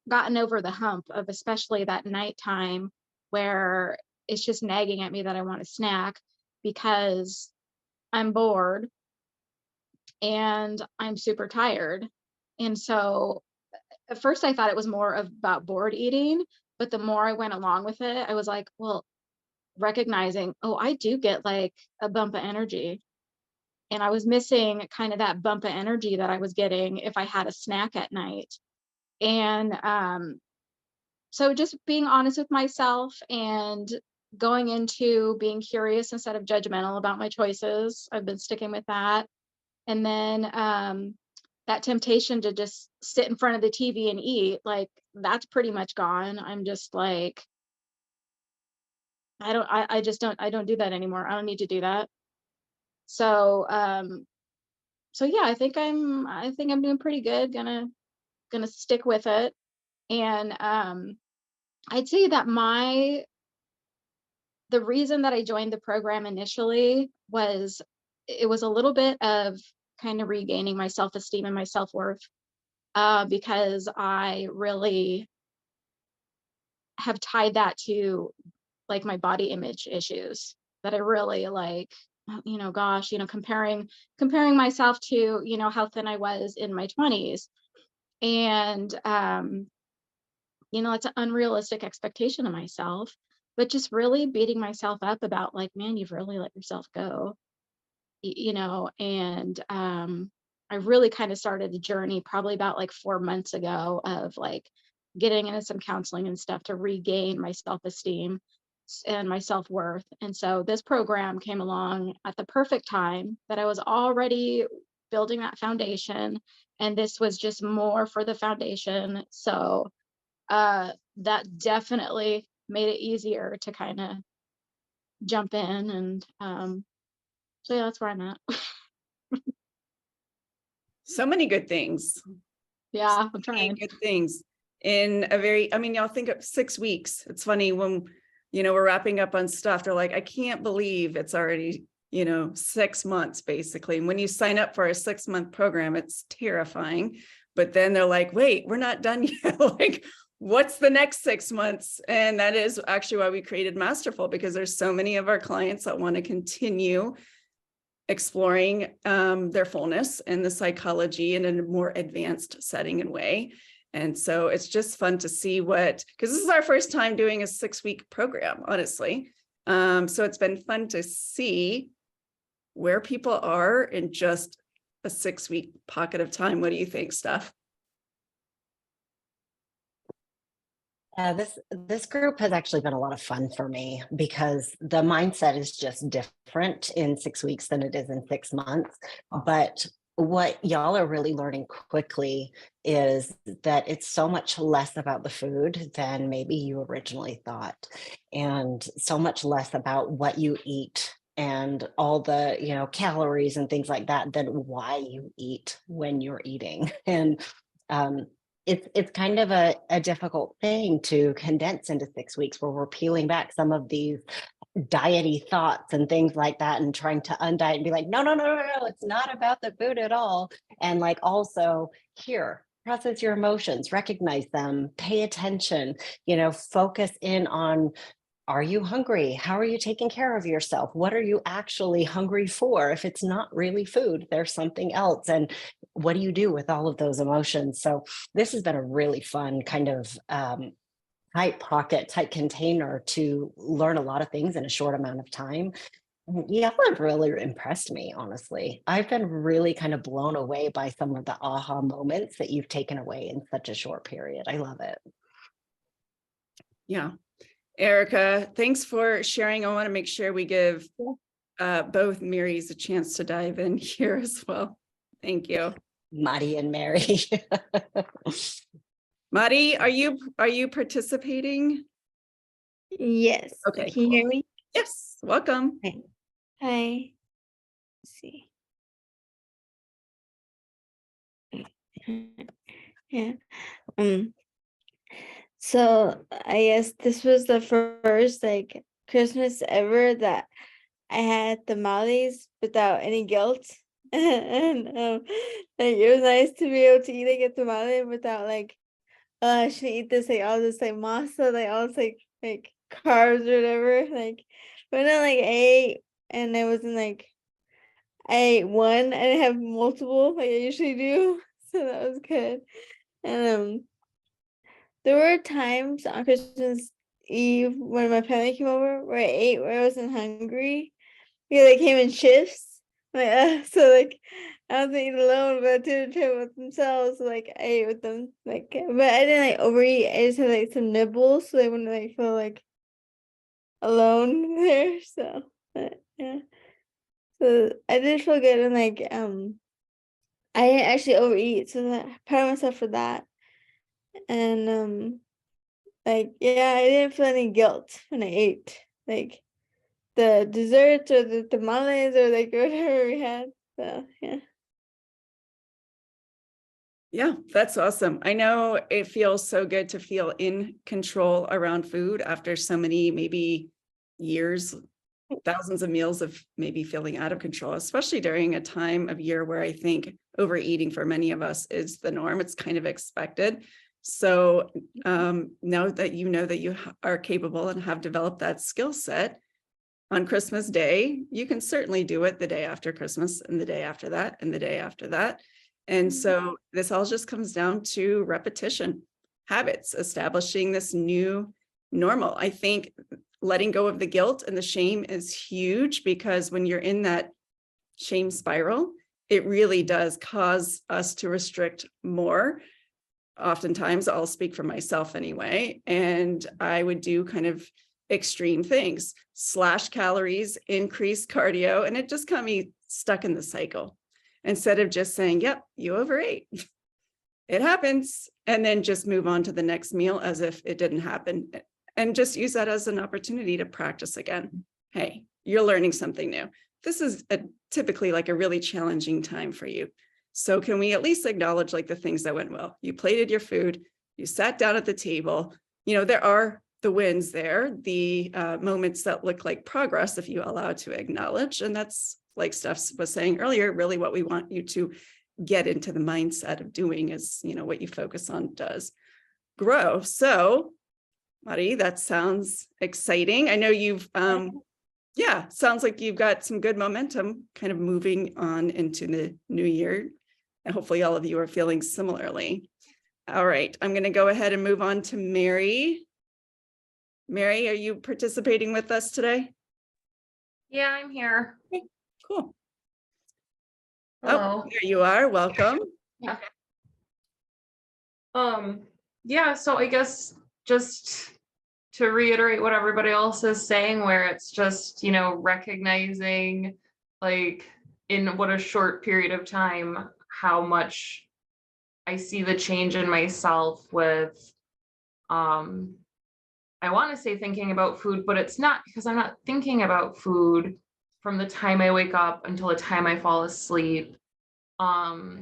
gotten over the hump of, especially that nighttime where it's just nagging at me that I want to snack because I'm bored and I'm super tired. And so at first I thought it was more about bored eating, but the more I went along with it, I was like, well, recognizing, oh, I do get like a bump of energy. And I was missing kind of that bump of energy that I was getting if I had a snack at night. And so just being honest with myself and going into being curious instead of judgmental about my choices. I've been sticking with that. And then that temptation to just sit in front of the TV and eat, like that's pretty much gone. I'm just like, I don't do that anymore. I don't need to do that. So yeah, I think I'm doing pretty good. Gonna stick with it. And I'd say that the reason that I joined the program initially was it was a little bit of kind of regaining my self-esteem and my self-worth, because I really have tied that to like my body image issues that I really like, gosh, comparing myself to, how thin I was in my 20s. And, it's an unrealistic expectation of myself, but just really beating myself up about like, man, you've really let yourself go, and I really kind of started the journey probably about like 4 months ago of like getting into some counseling and stuff to regain my self-esteem and my self-worth. And so this program came along at the perfect time that I was already building that foundation, and this was just more for the foundation. So that definitely made it easier to kind of jump in. And so yeah, that's where I'm at. So many good things. Yeah, I'm trying. Good things in a very, I mean, y'all think of 6 weeks. It's funny when, we're wrapping up on stuff. They're like, I can't believe it's already, 6 months basically. And when you sign up for a 6-month program, it's terrifying. But then they're like, wait, we're not done yet. Like, what's the next 6 months? And that is actually why we created Masterful, because there's so many of our clients that want to continue exploring their fullness and the psychology in a more advanced setting and way. And so it's just fun to see because this is our first time doing a 6-week program, honestly. So it's been fun to see where people are in just a 6-week pocket of time. What do you think, Steph? This group has actually been a lot of fun for me because the mindset is just different in 6 weeks than it is in 6 months. But what y'all are really learning quickly is that it's so much less about the food than maybe you originally thought, and so much less about what you eat and all the calories and things like that than why you eat when you're eating. And it's kind of a difficult thing to condense into 6 weeks, where we're peeling back some of these diety thoughts and things like that and trying to undiet and be like, no, it's not about the food at all. And like, also here, process your emotions, recognize them, pay attention, focus in on, are you hungry? How are you taking care of yourself? What are you actually hungry for? If it's not really food, there's something else. And what do you do with all of those emotions? So this has been a really fun kind of tight container to learn a lot of things in a short amount of time. Yeah, have really impressed me, honestly. I've been really kind of blown away by some of the aha moments that you've taken away in such a short period. I love it. Yeah. Erica, thanks for sharing. I want to make sure we give both Marys a chance to dive in here as well. Thank you. Maddie and Mary. Maddie, are you participating? Yes. Okay. Can you hear me? Yes. Welcome. Hi. Let's see. Yeah. So I guess this was the first like Christmas ever that I had tamales without any guilt. And like it was nice to be able to eat like a tamale without like, I should eat this like all this like masa, like all this like carbs or whatever. Like when I like ate and I wasn't like I ate one, I didn't have multiple like I usually do. So that was good. And there were times on Christmas Eve when my family came over where I ate where I wasn't hungry because they came in shifts. So like I wasn't eating alone, but to return with themselves. So, like I ate with them, like, but I didn't like overeat. I just had like some nibbles, so I wouldn't like feel like alone there. So yeah, so I did feel good, and like I didn't actually overeat, so that proud of myself for that. And like yeah, I didn't feel any guilt when I ate like the desserts or the tamales or like whatever we had. So yeah. Yeah, that's awesome. I know it feels so good to feel in control around food after so many, maybe years, thousands of meals of maybe feeling out of control, especially during a time of year where I think overeating for many of us is the norm. It's kind of expected. So now that you know that you are capable and have developed that skill set on Christmas Day, you can certainly do it the day after Christmas and the day after that and the day after that. And so this all just comes down to repetition, habits, establishing this new normal. I think letting go of the guilt and the shame is huge, because when you're in that shame spiral, it really does cause us to restrict more. Oftentimes, I'll speak for myself anyway, and I would do kind of extreme things, slash calories, increase cardio, and it just got me stuck in the cycle. Instead of just saying, yep, you overate, it happens, and then just move on to the next meal as if it didn't happen, and just use that as an opportunity to practice again. Hey, you're learning something new. This is typically like a really challenging time for you. So can we at least acknowledge like the things that went well? You plated your food, you sat down at the table, there are the wins there, the moments that look like progress if you allow to acknowledge. And that's, like Steph was saying earlier, really what we want you to get into the mindset of doing is, what you focus on does grow. So, Mari, that sounds exciting. I know you've, sounds like you've got some good momentum kind of moving on into the new year. And hopefully all of you are feeling similarly. All right, I'm going to go ahead and move on to Mary. Mary, are you participating with us today? Yeah, I'm here. Okay, cool. Hello. Oh, there you are. Welcome. Yeah. Yeah, so I guess just to reiterate what everybody else is saying, where it's just, recognizing like in what a short period of time, how much I see the change in myself with, I want to say thinking about food, but it's not, because I'm not thinking about food from the time I wake up until the time I fall asleep. I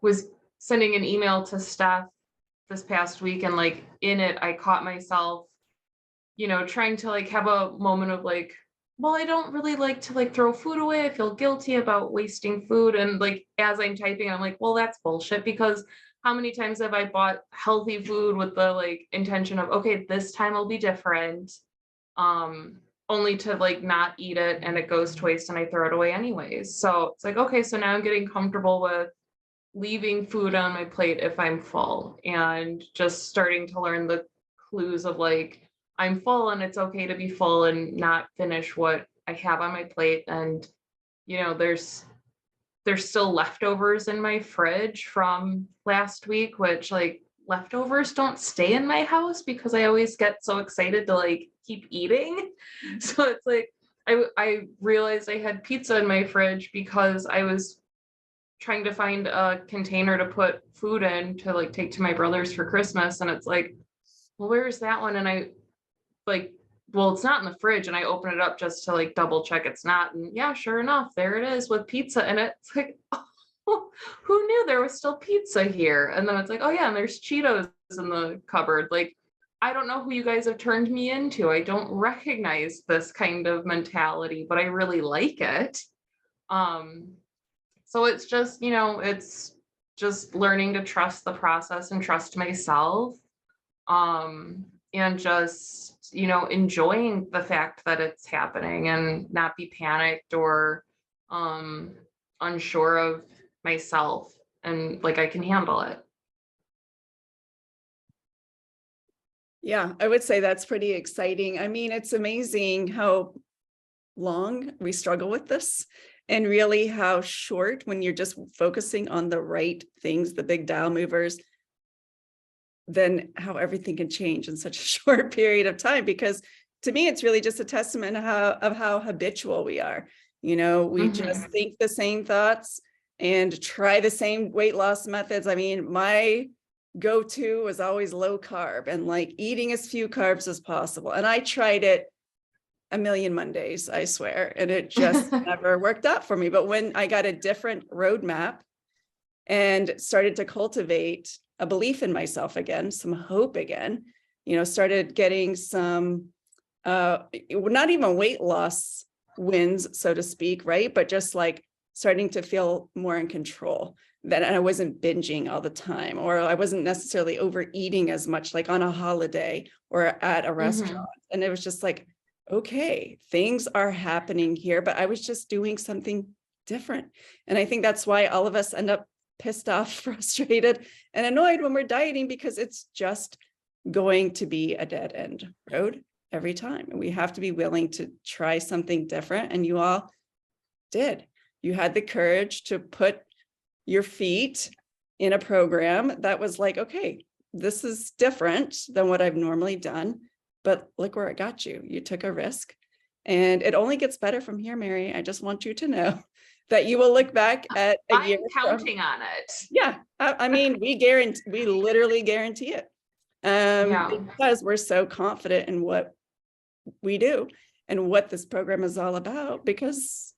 was sending an email to Steph this past week, and like in it, I caught myself, trying to like have a moment of like, well, I don't really like to like throw food away. I feel guilty about wasting food. And like, as I'm typing, I'm like, well, that's bullshit, because how many times have I bought healthy food with the like intention of, okay, this time will be different, only to like not eat it and it goes to waste and I throw it away anyways. So it's like, okay, so now I'm getting comfortable with leaving food on my plate if I'm full, and just starting to learn the clues of like, I'm full and it's okay to be full and not finish what I have on my plate. And, there's still leftovers in my fridge from last week, which like leftovers don't stay in my house because I always get so excited to like keep eating. So it's like, I realized I had pizza in my fridge because I was trying to find a container to put food in to like take to my brother's for Christmas. And it's like, well, where's that one? And I like, well, it's not in the fridge. And I open it up just to like double check it's not. And yeah, sure enough, there it is with pizza. And it's like, oh, who knew there was still pizza here? And then it's like, oh yeah, and there's Cheetos in the cupboard. Like, I don't know who you guys have turned me into. I don't recognize this kind of mentality, but I really like it. So it's just, it's just learning to trust the process and trust myself. And just, enjoying the fact that it's happening and not be panicked or unsure of myself, and like I can handle it. Yeah, I would say that's pretty exciting. I mean, it's amazing how long we struggle with this, and really how short, when you're just focusing on the right things, the big dial movers, then how everything can change in such a short period of time. Because to me, it's really just a testament of how habitual we are. We just think the same thoughts and try the same weight loss methods. I mean, my go-to was always low carb and like eating as few carbs as possible. And I tried it a million Mondays, I swear, and it just never worked out for me. But when I got a different roadmap and started to cultivate a belief in myself again, some hope again, started getting some, not even weight loss wins, so to speak, right? But just like starting to feel more in control, that I wasn't binging all the time, or I wasn't necessarily overeating as much, like on a holiday or at a restaurant. And it was just like, okay, things are happening here, but I was just doing something different. And I think that's why all of us end up pissed off, frustrated, and annoyed when we're dieting, because it's just going to be a dead end road every time. And we have to be willing to try something different. And you all did. You had the courage to put your feet in a program that was like, okay, this is different than what I've normally done, but look where it got you. You took a risk, and it only gets better from here, Mary. I just want you to know that you will look back at a year. I'm counting on it. Yeah, I mean, we literally guarantee it, because we're so confident in what we do and what this program is all about. Because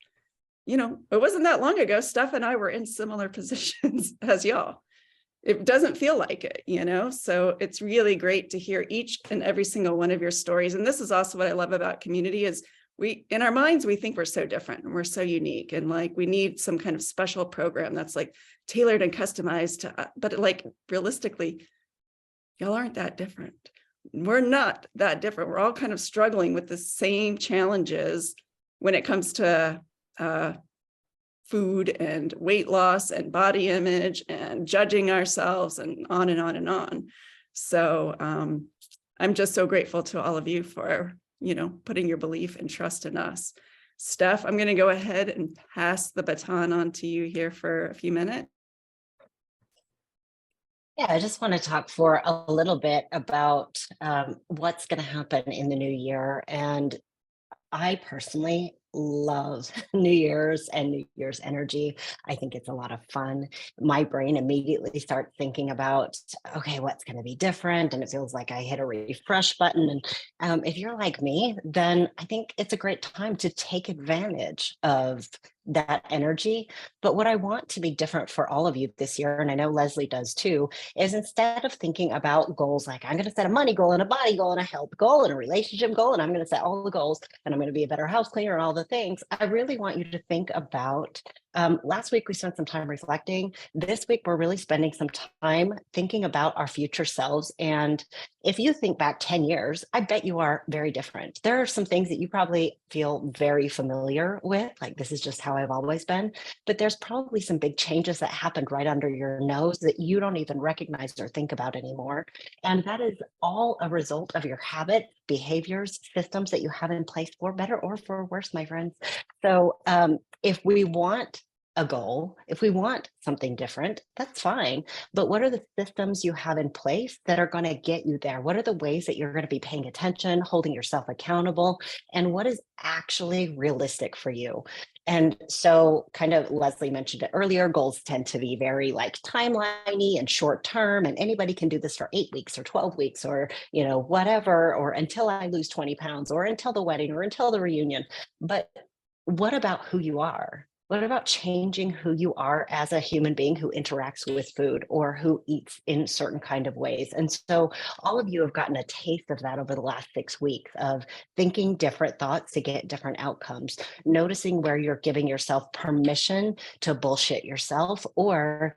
it wasn't that long ago, Steph and I were in similar positions as y'all. It doesn't feel like it, so it's really great to hear each and every single one of your stories. And this is also what I love about community is in our minds, we think we're so different and we're so unique, and like we need some kind of special program that's like tailored and customized to, but like realistically, y'all aren't that different. We're not that different. We're all kind of struggling with the same challenges when it comes to food and weight loss and body image and judging ourselves and on and on and on. So I'm just so grateful to all of you for, putting your belief and trust in us. Steph, I'm going to go ahead and pass the baton on to you here for a few minutes. Yeah, I just want to talk for a little bit about what's going to happen in the new year. And I personally love New Year's and New Year's energy. I think it's a lot of fun. My brain immediately starts thinking about, okay, what's going to be different? And it feels like I hit a refresh button. And if you're like me, then I think it's a great time to take advantage of that energy. But what I want to be different for all of you this year, and I know Leslie does too, is instead of thinking about goals like I'm going to set a money goal and a body goal and a health goal and a relationship goal, and I'm going to set all the goals and I'm going to be a better house cleaner and all the things, I really want you to think about, last week we spent some time reflecting. This week we're really spending some time thinking about our future selves. And if you think back 10 years, I bet you are very different. There are some things that you probably feel very familiar with, like this is just how I've always been, but there's probably some big changes that happened right under your nose that you don't even recognize or think about anymore. And that is all a result of your habits, behaviors, systems that you have in place, for better or for worse, my friends. So if we want a goal, if we want something different, that's fine. But what are the systems you have in place that are going to get you there? What are the ways that you're going to be paying attention, holding yourself accountable? And what is actually realistic for you? And so kind of Leslie mentioned it earlier, goals tend to be very like timeliney and short term, and anybody can do this for 8 weeks or 12 weeks or, whatever, or until I lose 20 pounds or until the wedding or until the reunion. But what about who you are? What about changing who you are as a human being who interacts with food or who eats in certain kind of ways? And so all of you have gotten a taste of that over the last 6 weeks of thinking different thoughts to get different outcomes, noticing where you're giving yourself permission to bullshit yourself, or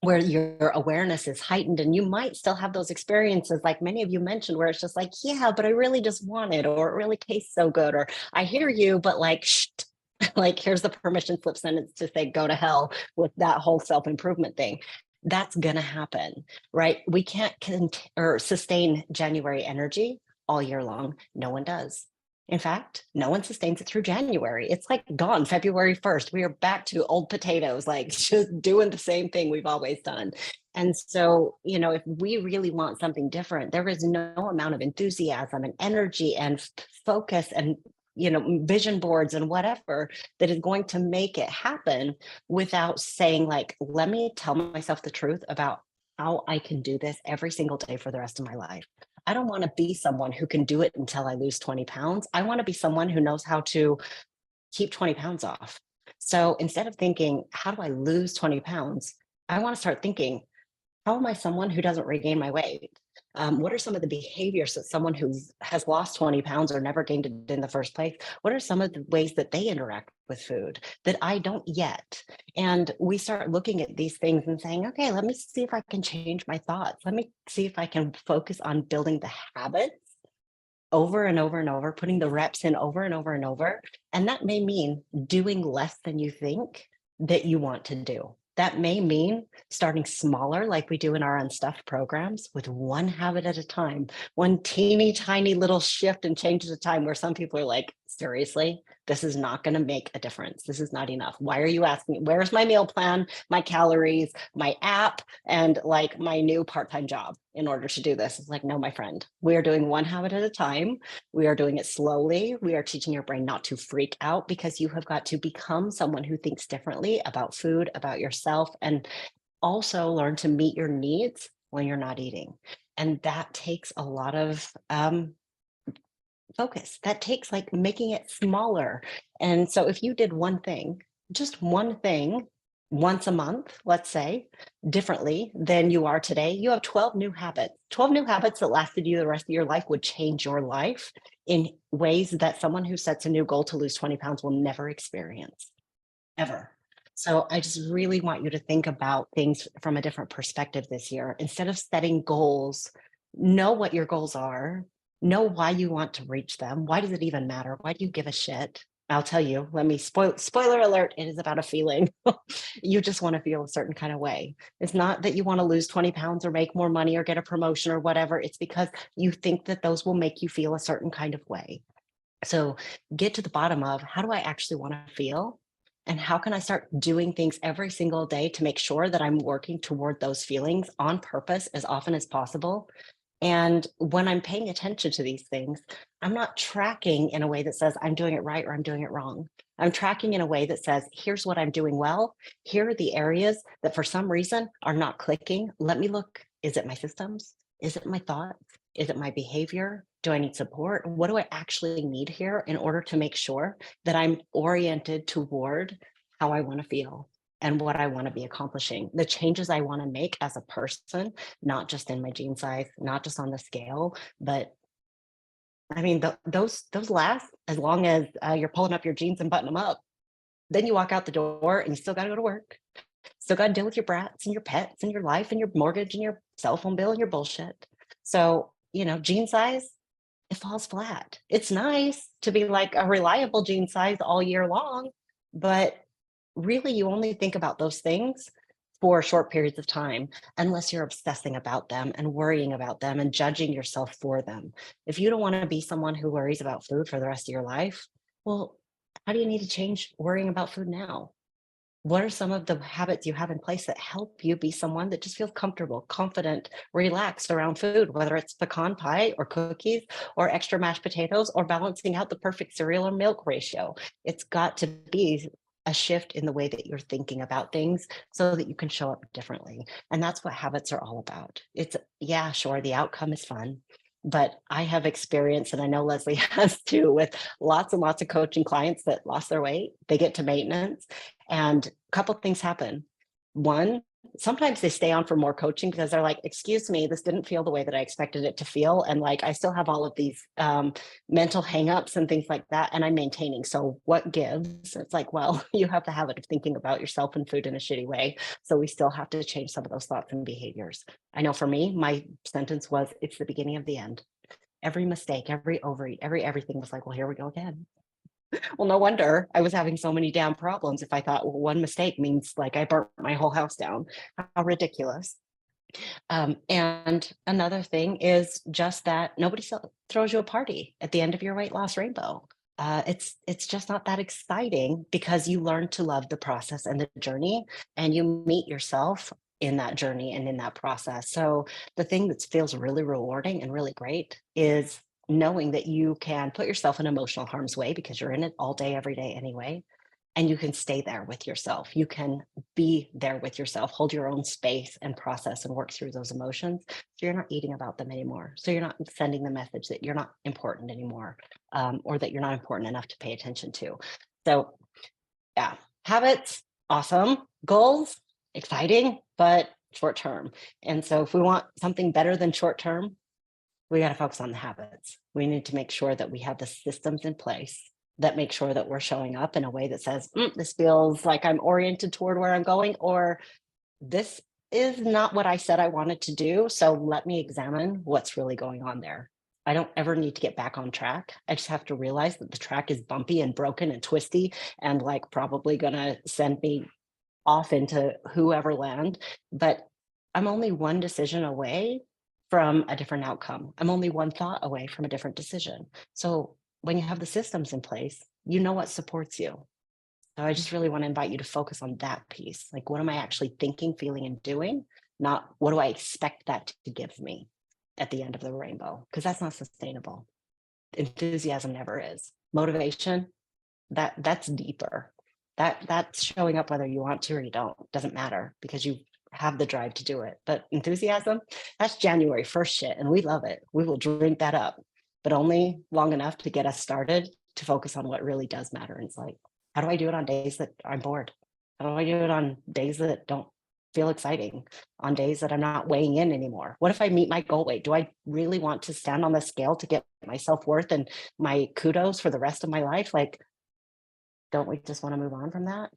where your awareness is heightened. And you might still have those experiences like many of you mentioned, where it's just like, yeah, but I really just want it, or it really tastes so good, or I hear you, but like, shh, like here's the permission slip sentence to say go to hell with that whole self-improvement thing. That's gonna happen, right? We can't sustain January energy all year long. No one does. In fact, no one sustains it through January. It's like gone February 1st. We are back to old potatoes, like just doing the same thing we've always done. And so, if we really want something different, there is no amount of enthusiasm and energy and focus and, vision boards and whatever that is going to make it happen without saying, like, let me tell myself the truth about how I can do this every single day for the rest of my life. I don't want to be someone who can do it until I lose 20 pounds. I want to be someone who knows how to keep 20 pounds off. So instead of thinking, how do I lose 20 pounds? I want to start thinking, how am I someone who doesn't regain my weight? What are some of the behaviors that someone who has lost 20 pounds or never gained it in the first place? What are some of the ways that they interact with food that I don't yet? And we start looking at these things and saying, okay, let me see if I can change my thoughts. Let me see if I can focus on building the habits over and over and over, putting the reps in over and over and over. And that may mean doing less than you think that you want to do. That may mean starting smaller, like we do in our Unstuffed programs, with one habit at a time, one teeny tiny little shift and change at a time, where some people are like, seriously, this is not going to make a difference. This is not enough. Why are you asking? Where's my meal plan, my calories, my app, and like my new part-time job in order to do this? It's like, no, my friend, we are doing one habit at a time. We are doing it slowly. We are teaching your brain not to freak out, because you have got to become someone who thinks differently about food, about yourself, and also learn to meet your needs when you're not eating. And that takes a lot of focus. That takes like making it smaller. And so if you did one thing, just one thing once a month, let's say, differently than you are today, you have 12 new habits. 12 new habits that lasted you the rest of your life would change your life in ways that someone who sets a new goal to lose 20 pounds will never experience, ever. So I just really want you to think about things from a different perspective this year. Instead of setting goals, know what your goals are, know why you want to reach them. Why does it even matter? Why do you give a shit? I'll tell you, let me spoiler alert, it is about a feeling. You just want to feel a certain kind of way. It's not that you want to lose 20 pounds or make more money or get a promotion or whatever. It's because you think that those will make you feel a certain kind of way. So get to the bottom of, how do I actually want to feel? And how can I start doing things every single day to make sure that I'm working toward those feelings on purpose as often as possible? And when I'm paying attention to these things, I'm not tracking in a way that says I'm doing it right or I'm doing it wrong. I'm tracking in a way that says, here's what I'm doing well. Here are the areas that for some reason are not clicking. Let me look. Is it my systems? Is it my thoughts? Is it my behavior? Do I need support? What do I actually need here in order to make sure that I'm oriented toward how I want to feel and what I want to be accomplishing, the changes I want to make as a person, not just in my jean size, not just on the scale, but I mean, those last as long as you're pulling up your jeans and button them up. Then you walk out the door and you still got to go to work. Still got to deal with your brats and your pets and your life and your mortgage and your cell phone bill and your bullshit. So, jean size, it falls flat. It's nice to be like a reliable jean size all year long, but really you only think about those things for short periods of time, unless you're obsessing about them and worrying about them and judging yourself for them. If you don't want to be someone who worries about food for the rest of your life, well, how do you need to change worrying about food now? What are some of the habits you have in place that help you be someone that just feels comfortable, confident, relaxed around food, whether it's pecan pie or cookies or extra mashed potatoes or balancing out the perfect cereal or milk ratio? It's got to be a shift in the way that you're thinking about things so that you can show up differently. And that's what habits are all about. It's, yeah, sure, the outcome is fun. But I have experience, and I know Leslie has too, with lots and lots of coaching clients that lost their weight. They get to maintenance, and a couple of things happen. One, sometimes they stay on for more coaching because they're like, excuse me, this didn't feel the way that I expected it to feel. And like, I still have all of these mental hangups and things like that, and I'm maintaining. So what gives? It's like, well, you have the habit of thinking about yourself and food in a shitty way. So we still have to change some of those thoughts and behaviors. I know for me, my sentence was, it's the beginning of the end. Every mistake, every overeat, everything was like, well, here we go again. Well, no wonder I was having so many damn problems if I thought, well, one mistake means like I burnt my whole house down. How ridiculous. And another thing is just that nobody throws you a party at the end of your weight loss rainbow. It's just not that exciting because you learn to love the process and the journey, and you meet yourself in that journey and in that process. So the thing that feels really rewarding and really great is knowing that you can put yourself in emotional harm's way because you're in it all day, every day anyway. And you can stay there with yourself. You can be there with yourself, hold your own space and process and work through those emotions. So you're not eating about them anymore. So you're not sending the message that you're not important anymore, or that you're not important enough to pay attention to. So yeah, habits, awesome. Goals, exciting, but short term. And so if we want something better than short term, we got to focus on the habits. We need to make sure that we have the systems in place that make sure that we're showing up in a way that says, this feels like I'm oriented toward where I'm going, or this is not what I said I wanted to do. So let me examine what's really going on there. I don't ever need to get back on track. I just have to realize that the track is bumpy and broken and twisty and like probably gonna send me off into whoever land. But I'm only one decision away from a different outcome. I'm only one thought away from a different decision. So when you have the systems in place, you know what supports you. So I just really want to invite you to focus on that piece. Like, what am I actually thinking, feeling, and doing? Not what do I expect that to give me at the end of the rainbow? Because that's not sustainable. Enthusiasm never is. Motivation, that's deeper. That's showing up whether you want to or you don't. Doesn't matter because you have the drive to do it. But enthusiasm, that's January 1st shit, and we love it. We will drink that up, but only long enough to get us started to focus on what really does matter. And it's like, how do I do it on days that I'm bored? How do I do it on days that don't feel exciting, on days that I'm not weighing in anymore? What if I meet my goal weight? Do I really want to stand on the scale to get my self-worth and my kudos for the rest of my life? Like, don't we just want to move on from that?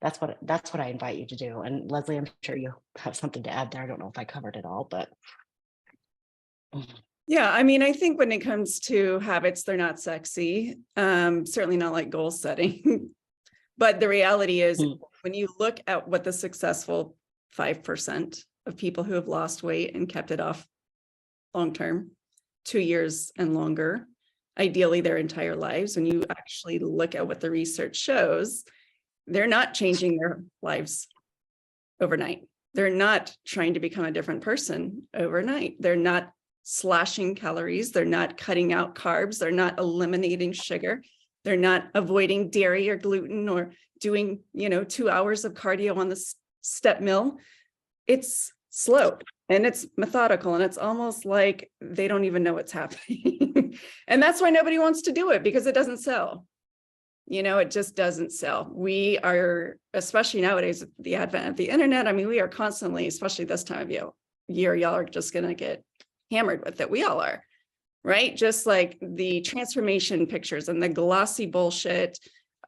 That's what I invite you to do. And Leslie, I'm sure you have something to add there. I don't know if I covered it all, but. Yeah, I mean, I think when it comes to habits, they're not sexy, certainly not like goal setting. But the reality is, when you look at what the successful 5% of people who have lost weight and kept it off long-term, 2 years and longer, ideally their entire lives, when you actually look at what the research shows, they're not changing their lives overnight. They're not trying to become a different person overnight. They're not slashing calories. They're not cutting out carbs. They're not eliminating sugar. They're not avoiding dairy or gluten or doing, 2 hours of cardio on the step mill. It's slow and it's methodical, and it's almost like they don't even know what's happening. And that's why nobody wants to do it, because it doesn't sell. It just doesn't sell. We are, especially nowadays, with the advent of the internet, I mean, we are constantly, especially this time of year, y'all are just going to get hammered with it. We all are, right? Just like the transformation pictures and the glossy bullshit,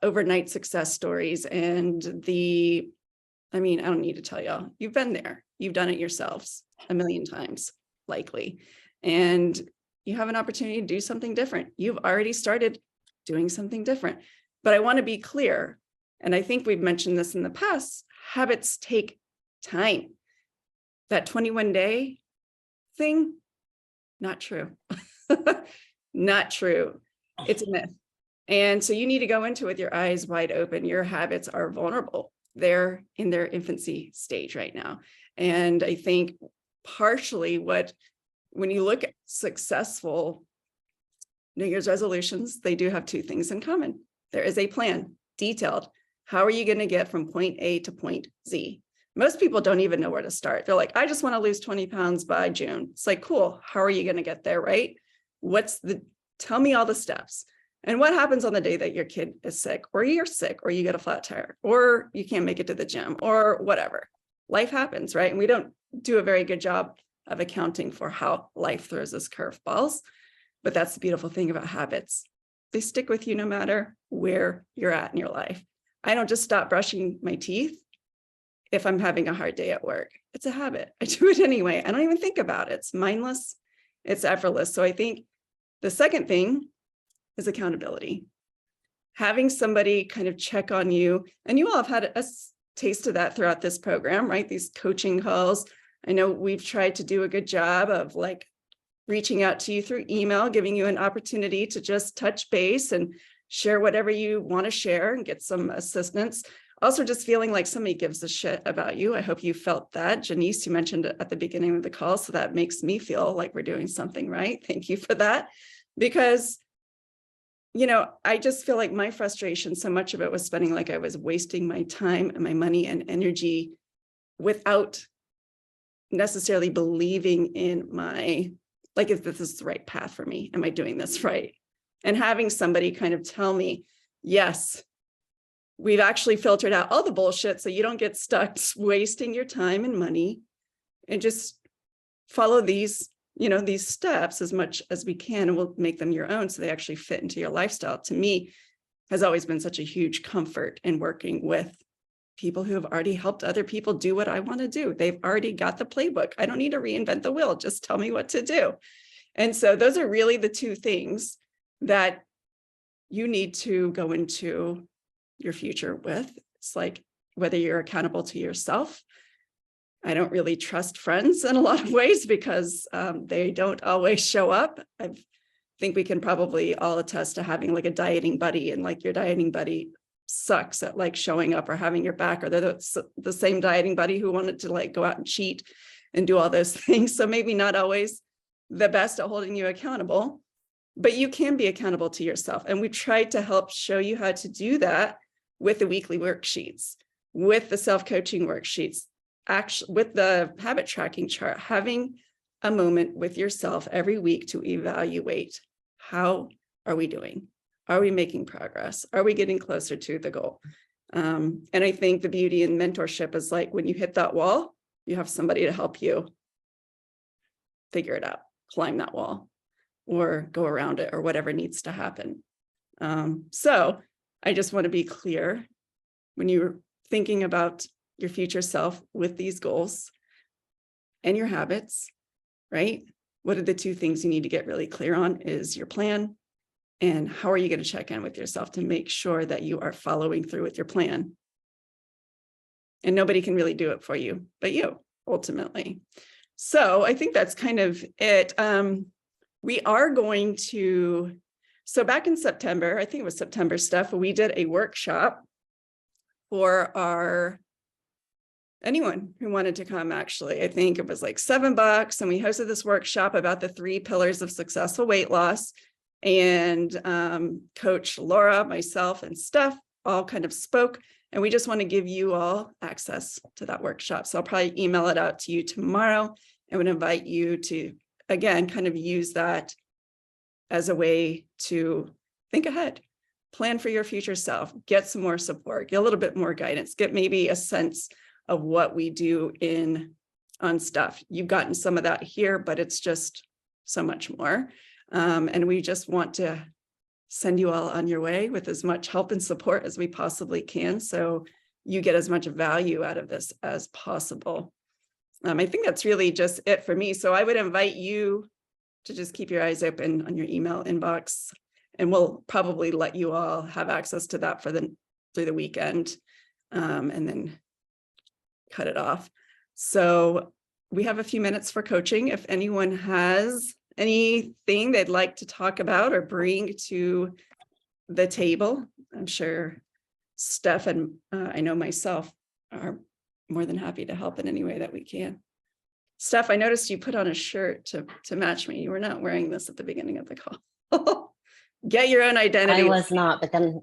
overnight success stories. And I don't need to tell y'all, you've been there. You've done it yourselves a million times, likely. And you have an opportunity to do something different. You've already started doing something different. But I want to be clear, and I think we've mentioned this in the past, habits take time. That 21-day thing, not true. Not true. It's a myth. And so you need to go into it with your eyes wide open. Your habits are vulnerable. They're in their infancy stage right now. And I think partially when you look at successful New Year's resolutions, they do have two things in common. There is a plan, detailed. How are you going to get from point A to point Z? Most people don't even know where to start. They're like, I just want to lose 20 pounds by June. It's like, cool. How are you going to get there, right? Tell me all the steps. And what happens on the day that your kid is sick, or you're sick, or you get a flat tire, or you can't make it to the gym, or whatever. Life happens, right? And we don't do a very good job of accounting for how life throws us curveballs. But that's the beautiful thing about habits. They stick with you no matter where you're at in your life. I don't just stop brushing my teeth if I'm having a hard day at work. It's a habit. I do it anyway. I don't even think about it. It's mindless. It's effortless. So I think the second thing is accountability. Having somebody kind of check on you, and you all have had a taste of that throughout this program, right? These coaching calls, I know we've tried to do a good job of like reaching out to you through email, giving you an opportunity to just touch base and share whatever you want to share and get some assistance. Also, just feeling like somebody gives a shit about you. I hope you felt that. Janice, you mentioned it at the beginning of the call, so that makes me feel like we're doing something right. Thank you for that. Because, you know, I just feel like my frustration, so much of it was spending like I was wasting my time and my money and energy without necessarily believing in my, like, if this is the right path for me, am I doing this right? And having somebody kind of tell me, yes, we've actually filtered out all the bullshit so you don't get stuck wasting your time and money, and just follow these, you know, these steps as much as we can, and we'll make them your own so they actually fit into your lifestyle. To me, has always been such a huge comfort in working with people who have already helped other people do what I want to do. They've already got the playbook. I don't need to reinvent the wheel. Just tell me what to do. And so those are really the two things that you need to go into your future with. It's like whether you're accountable to yourself. I don't really trust friends in a lot of ways because they don't always show up. I think we can probably all attest to having like a dieting buddy, and like your dieting buddy sucks at like showing up or having your back, or they're the same dieting buddy who wanted to like go out and cheat and do all those things. So maybe not always the best at holding you accountable, but you can be accountable to yourself. And we tried to help show you how to do that with the weekly worksheets, with the self-coaching worksheets, actually with the habit tracking chart, having a moment with yourself every week to evaluate, how are we doing? Are we making progress? Are we getting closer to the goal? And I think the beauty in mentorship is like when you hit that wall, you have somebody to help you figure it out, climb that wall, or go around it, or whatever needs to happen. So I just want to be clear, when you're thinking about your future self with these goals and your habits, right? What are the two things you need to get really clear on is your plan, and how are you going to check in with yourself to make sure that you are following through with your plan. And nobody can really do it for you but you, ultimately. So I think that's kind of it. We are going to, so back in September, I think it was September stuff, we did a workshop for anyone who wanted to come. Actually, I think it was like $7, and we hosted this workshop about the 3 pillars of successful weight loss. And Coach Laura, myself, and Steph all kind of spoke, and we just want to give you all access to that workshop. So I'll probably email it out to you tomorrow, and would invite you to, again, kind of use that as a way to think ahead, plan for your future self, get some more support, get a little bit more guidance, get maybe a sense of what we do on stuff. You've gotten some of that here, but it's just so much more. And we just want to send you all on your way with as much help and support as we possibly can, so you get as much value out of this as possible. I think that's really just it for me. So I would invite you to just keep your eyes open on your email inbox, and we'll probably let you all have access to that through the weekend, and then cut it off. So we have a few minutes for coaching. If anyone has anything they'd like to talk about or bring to the table, I'm sure Steph and I know myself are more than happy to help in any way that we can. Steph, I noticed you put on a shirt to match me. You were not wearing this at the beginning of the call. Get your own identity. I was not, but then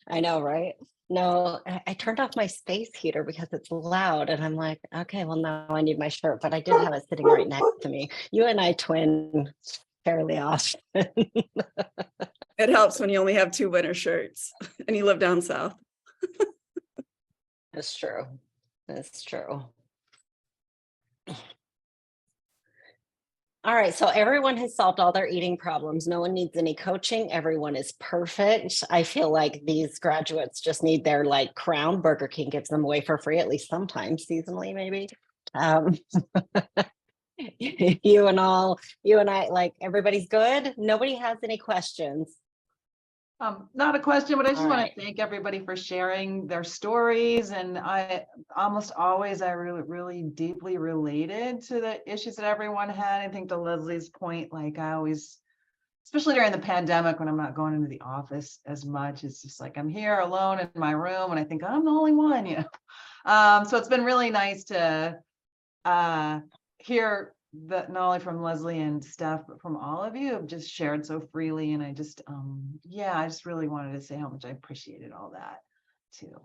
I know, right? No, I turned off my space heater because it's loud, and I'm like, okay, well, now I need my shirt, but I did have it sitting right next to me. You and I twin fairly often. It helps when you only have 2 winter shirts and you live down south. That's true. That's true. All right, so everyone has solved all their eating problems. No one needs any coaching. Everyone is perfect. I feel like these graduates just need their like crown. Burger King gives them away for free, at least sometimes, seasonally, maybe. You and I, like, everybody's good. Nobody has any questions. Not a question, but I just All want right. to thank everybody for sharing their stories. And I almost always, I really deeply related to the issues that everyone had. I think to Leslie's point, like I always, especially during the pandemic when I'm not going into the office as much, it's just like I'm here alone in my room and I think I'm the only one, you know. So it's been really nice to hear that not only from Leslie and Steph, but from all of you have just shared so freely. And I just, yeah, I just really wanted to say how much I appreciated all that too.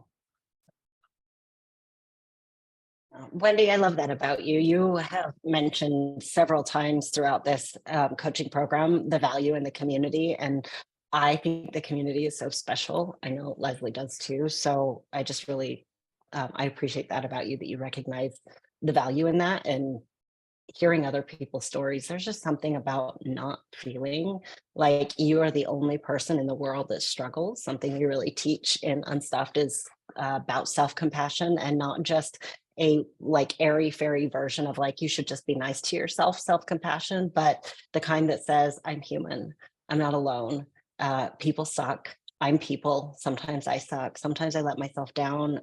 Wendy, I love that about you. You have mentioned several times throughout this coaching program the value in the community. And I think the community is so special. I know Leslie does too. So I just really, I appreciate that about you, that you recognize the value in that. And hearing other people's stories, there's just something about not feeling like you are the only person in the world that struggles. Something you really teach in Unstuffed is about self-compassion, and not just a like airy fairy version of like you should just be nice to yourself self-compassion, but the kind that says I'm human, I'm not alone, people suck, I'm people, sometimes I suck, sometimes I let myself down.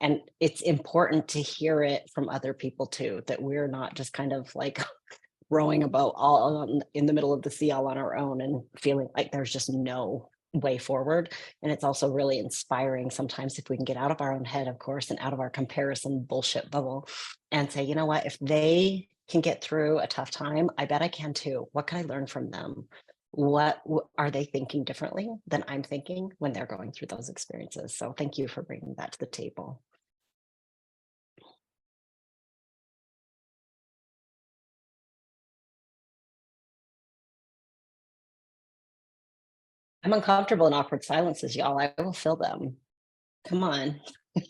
And it's important to hear it from other people too, that we're not just kind of like rowing a boat all in the middle of the sea all on our own and feeling like there's just no way forward. And it's also really inspiring sometimes if we can get out of our own head, of course, and out of our comparison bullshit bubble and say, you know what, if they can get through a tough time, I bet I can too. What can I learn from them? What are they thinking differently than I'm thinking when they're going through those experiences? So thank you for bringing that to the table. I'm uncomfortable in awkward silences, y'all. I will fill them. Come on.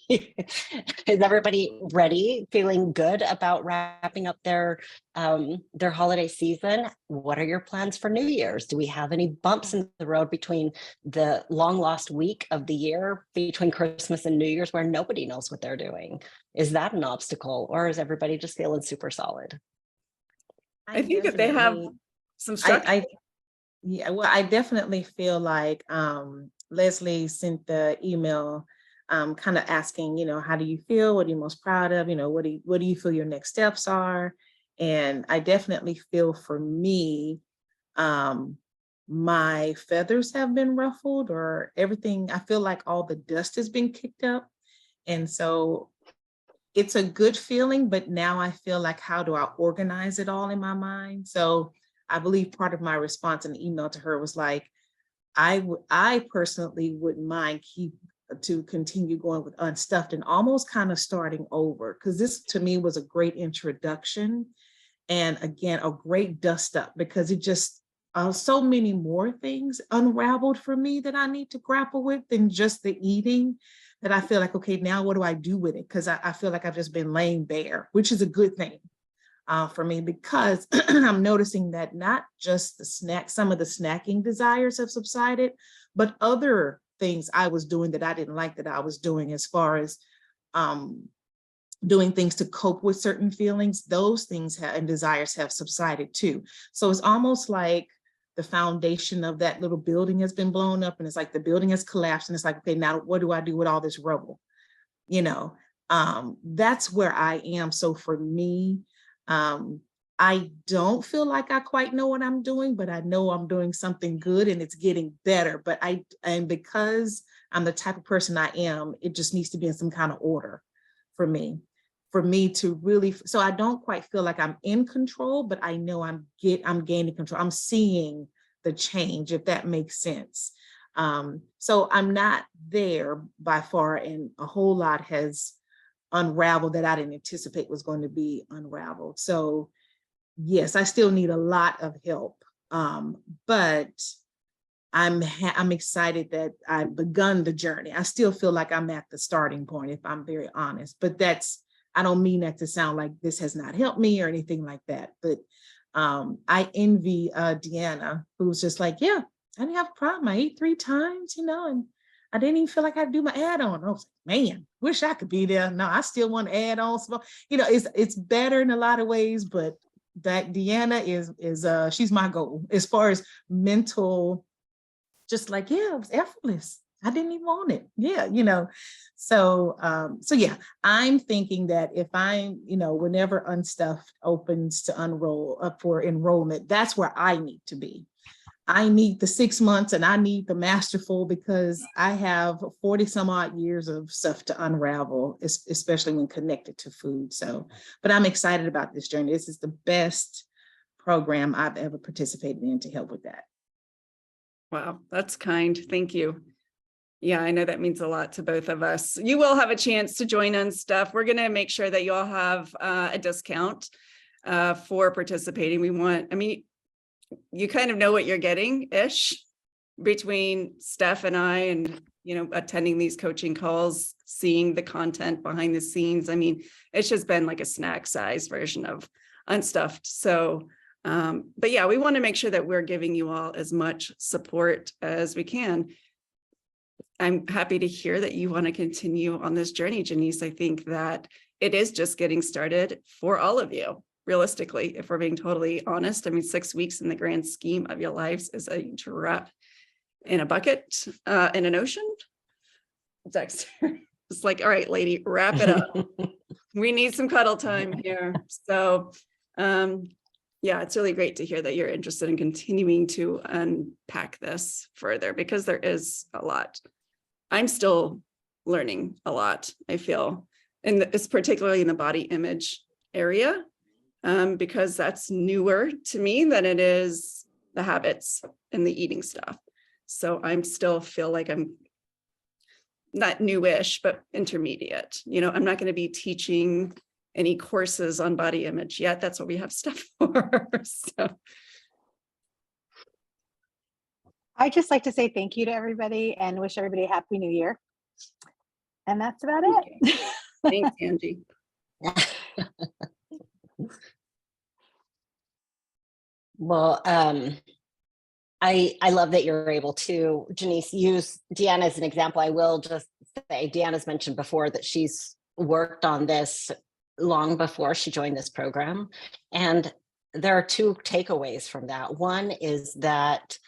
Is everybody ready? Feeling good about wrapping up their holiday season? What are your plans for New Year's? Do we have any bumps in the road between the long lost week of the year between Christmas and New Year's where nobody knows what they're doing? Is that an obstacle, or is everybody just feeling super solid? I think that they have some structure. Yeah, well, I definitely feel like Leslie sent the email kind of asking, you know, how do you feel? What are you most proud of? You know, what do you feel your next steps are? And I definitely feel for me, my feathers have been ruffled, or everything. I feel like all the dust has been kicked up. And so it's a good feeling, but now I feel like, how do I organize it all in my mind? So I believe part of my response in the email to her was like, I personally wouldn't mind to continue going with Unstuffed and almost kind of starting over, because this to me was a great introduction. And again, a great dust up, because it just so many more things unraveled for me that I need to grapple with than just the eating, that I feel like, okay, now what do I do with it? Because I feel like I've just been laying bare, which is a good thing. For me, because I'm noticing that not just some of the snacking desires have subsided, but other things I was doing that I didn't like that I was doing, as far as doing things to cope with certain feelings, those things and desires have subsided too. So it's almost like the foundation of that little building has been blown up, and it's like the building has collapsed, and it's like, okay, now what do I do with all this rubble? You know, that's where I am. So for me, I don't feel like I quite know what I'm doing, but I know I'm doing something good and it's getting better. And because I'm the type of person I am, it just needs to be in some kind of order for me to really, so I don't quite feel like I'm in control, but I know I'm gaining control. I'm seeing the change, if that makes sense. So I'm not there by far, and a whole lot has unraveled that I didn't anticipate was going to be unraveled. So yes, I still need a lot of help, but I'm excited that I've begun the journey. I still feel like I'm at the starting point, if I'm very honest, but I don't mean that to sound like this has not helped me or anything like that. But I envy Deanna, who's just like, yeah, I didn't have a problem. I ate 3 times, you know, and I didn't even feel like I had to do my add-on. I was like, man, wish I could be there. No, I still want to add on. You know, it's better in a lot of ways, but that Deanna is she's my goal as far as mental just like, yeah, it was effortless. I didn't even want it. Yeah, you know. So yeah, I'm thinking that if I'm, you know, whenever Unstuffed opens to unroll up for enrollment, that's where I need to be. I need the 6 months and I need the masterful, because I have 40 some odd years of stuff to unravel, especially when connected to food. So, but I'm excited about this journey. This is the best program I've ever participated in to help with that. Wow, that's kind. Thank you. Yeah, I know that means a lot to both of us. You will have a chance to join Unstuffed. We're going to make sure that you all have a discount for participating. We want, I mean, you kind of know what you're getting ish between Steph and I, and, you know, attending these coaching calls, seeing the content behind the scenes. I mean, it's just been like a snack size version of Unstuffed. So, but yeah, we want to make sure that we're giving you all as much support as we can. I'm happy to hear that you want to continue on this journey, Janice. I think that it is just getting started for all of you. Realistically, if we're being totally honest, I mean, 6 weeks in the grand scheme of your lives is a drop in a bucket, in an ocean. Dexter, it's like, all right, lady, wrap it up. We need some cuddle time here. So, yeah, it's really great to hear that you're interested in continuing to unpack this further, because there is a lot. I'm still learning a lot, I feel, and it's particularly in the body image area, because that's newer to me than it is the habits and the eating stuff. So I'm still feel like I'm not newish, but intermediate. You know, I'm not going to be teaching any courses on body image yet. That's what we have stuff for. So I just like to say thank you to everybody and wish everybody a happy new year. And that's about it. thanks, Angie. Well, I love that you're able to, Janice, use Deanna as an example. I will just say, Deanna's mentioned before that she's worked on this long before she joined this program. And there are two takeaways from that. One is that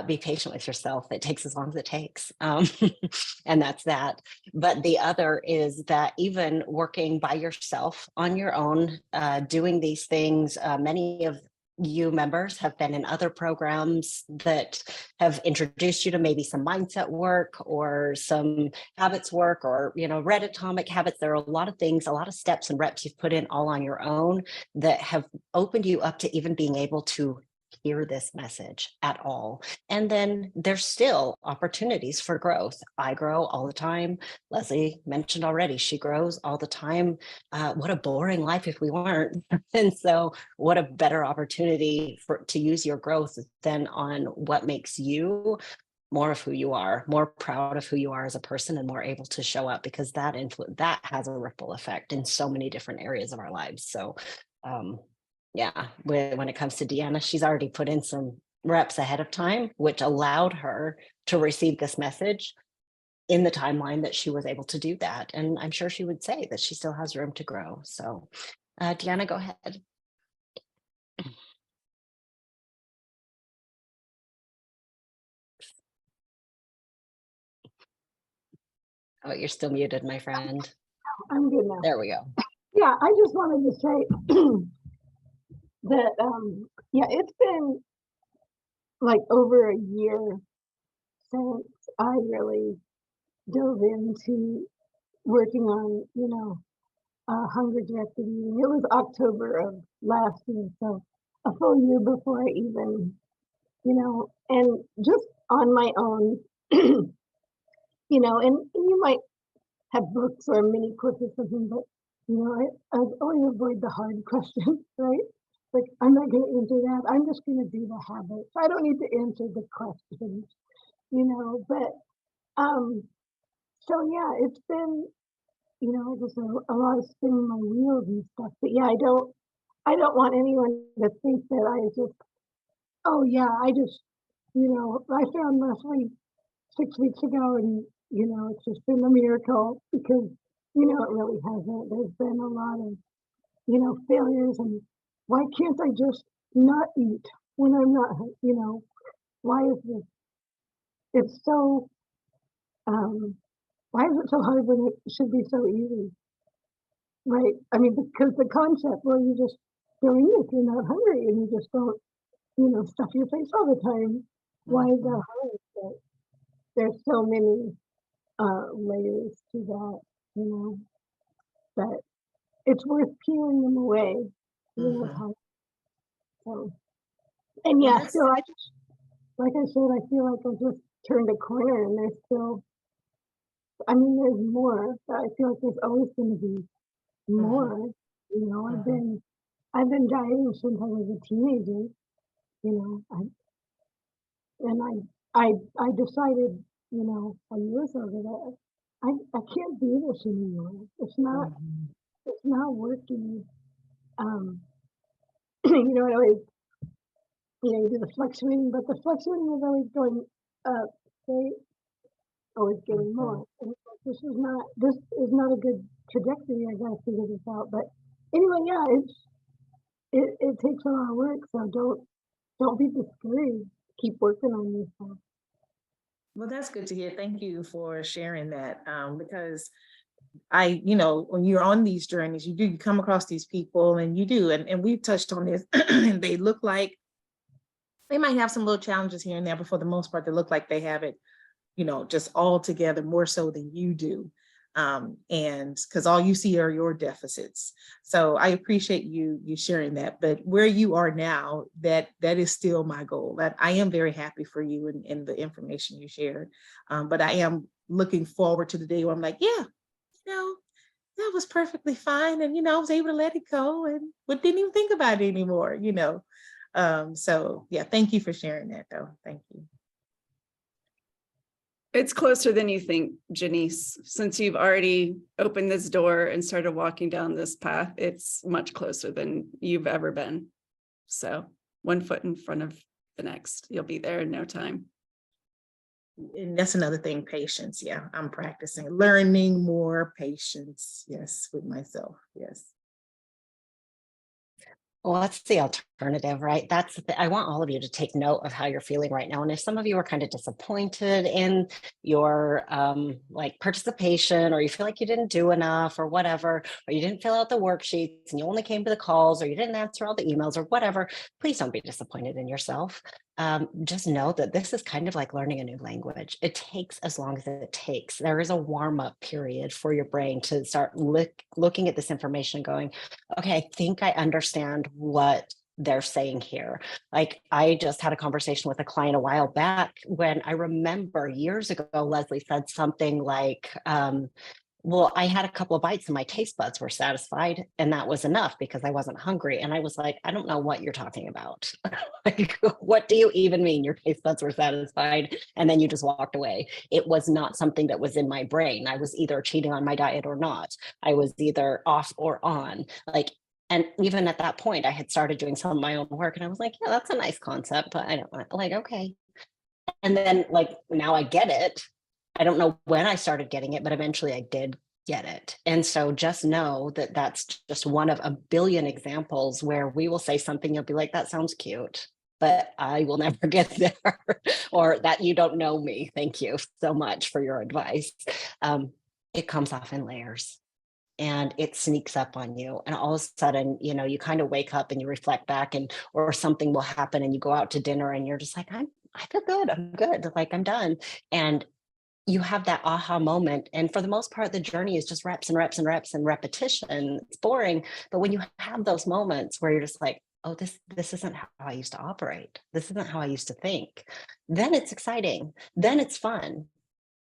be patient with yourself. It takes as long as it takes. And that's that. But the other is that even working by yourself on your own, doing these things, many of you members have been in other programs that have introduced you to maybe some mindset work or some habits work, or, you know, read Atomic Habits. There are a lot of things, a lot of steps and reps you've put in all on your own that have opened you up to even being able to hear this message at all. And then there's still opportunities for growth. I grow all the time. Leslie mentioned already, she grows all the time. What a boring life if we weren't. And so what a better opportunity to use your growth than on what makes you more of who you are, more proud of who you are as a person, and more able to show up, because that has a ripple effect in so many different areas of our lives. So yeah, when it comes to Deanna, she's already put in some reps ahead of time, which allowed her to receive this message in the timeline that she was able to do that. And I'm sure she would say that she still has room to grow. So Deanna, go ahead. Oh, you're still muted, my friend. I'm good now. There we go. Yeah, I just wanted to say that, yeah, it's been like over a year since I really dove into working on, you know, hunger directed eating. It was October of last year, so a full year before I even, you know, and just on my own, you know, and you might have books or mini courses or something, but you know, I always avoid the hard questions, right? Like, I'm not going to answer that. I'm just going to do the habits. I don't need to answer the questions, you know. But so yeah, it's been, you know, just a lot of spinning my wheels and stuff. But yeah, I don't want anyone to think that I just, oh yeah, I just, you know, I found Leslie 6 weeks ago, and you know, it's just been a miracle, because you know, it really hasn't. There's been a lot of, you know, failures, and why can't I just not eat when I'm not, you know, why is this, it's so, why is it so hard when it should be so easy? Right? I mean, because the concept, well, you just don't eat if you're not hungry and you just don't, stuff your face all the time. Why is that hard? But there's so many layers to that, that it's worth peeling them away. Mhm. So, and Well, yeah, that's still, like I said, I feel like I just turned a corner and there's still, I mean, there's more. I feel like there's always going to be mhm, more. mhm, I've been dieting since I was a teenager. You know, I, and I decided, a year ago that I can't do this anymore. mhm, It's not working. Um, it always, you do the fluctuating, but the fluctuating is always going up, right? Always getting mhm. more. And it's like, this is not a good trajectory. I gotta figure this out. But anyway, yeah, it takes a lot of work. So don't be discouraged. Keep working on yourself. Well, that's good to hear. Thank you for sharing that. Because when you're on these journeys, you come across these people and you do, and we've touched on this, and they look like they might have some little challenges here and there, but for the most part, they look like they have it, just all together more so than you do. And because all you see are your deficits. So I appreciate you sharing that. But where you are now, that is still my goal. That I am very happy for you and the information you shared. But I am looking forward to the day where I'm like, yeah, that was perfectly fine. And I was able to let it go and didn't even think about it anymore. So yeah, thank you for sharing that though. Thank you. It's closer than you think, Janice. Since you've already opened this door and started walking down this path, it's much closer than you've ever been. So one foot in front of the next, you'll be there in no time. And that's another thing, patience. Yeah, I'm practicing, learning more patience. Yes, with myself. Yes. Well, that's the alternative, right? I want all of you to take note of how you're feeling right now. And if some of you are kind of disappointed in your like participation, or you feel like you didn't do enough or whatever, or you didn't fill out the worksheets and you only came to the calls, or you didn't answer all the emails or whatever, please don't be disappointed in yourself. Just know that this is kind of like learning a new language. It takes as long as it takes. There is a warm-up period for your brain to start looking at this information and going, okay, I think I understand what they're saying here. Like, I just had a conversation with a client a while back when I remember years ago, Leslie said something like, well, I had a couple of bites and my taste buds were satisfied, and that was enough because I wasn't hungry. And I was like, I don't know what you're talking about. Like, what do you even mean your taste buds were satisfied? And then you just walked away. It was not something that was in my brain. I was either cheating on my diet or not. I was either off or on. Like, and even at that point, I had started doing some of my own work, and I was like, yeah, that's a nice concept, but I don't like, okay. And then, like, now I get it. I don't know when I started getting it, but eventually I did get it. And so just know that that's just one of a billion examples where we will say something, you'll be like, that sounds cute, but I will never get there. Or that you don't know me. Thank you so much for your advice. It comes off in layers and it sneaks up on you, and all of a sudden, you kind of wake up and you reflect back, and or something will happen and you go out to dinner and you're just like, I feel good, I'm good, like I'm done. And you have that aha moment. And for the most part, the journey is just reps and reps and reps and repetition. It's boring. But when you have those moments where you're just like, oh, this isn't how I used to operate, this isn't how I used to think, then it's exciting, then it's fun.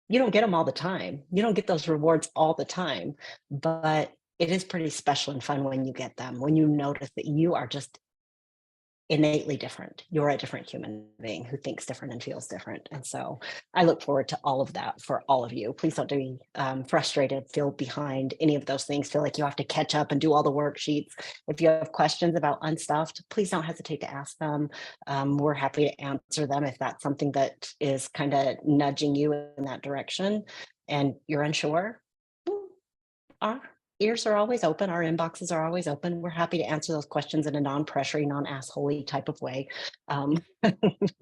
You don't get them all the time. You don't get those rewards all the time, but it is pretty special and fun when you get them, when you notice that you are just innately different. You're a different human being who thinks different and feels different. And so I look forward to all of that for all of you. Please don't be frustrated, feel behind, any of those things, feel like you have to catch up and do all the worksheets. If you have questions about Unstuffed, please don't hesitate to ask them. We're happy to answer them if that's something that is kind of nudging you in that direction and you're unsure. Our ears are always open. Our inboxes are always open. We're happy to answer those questions in a non-pressuring, non-assholey type of way.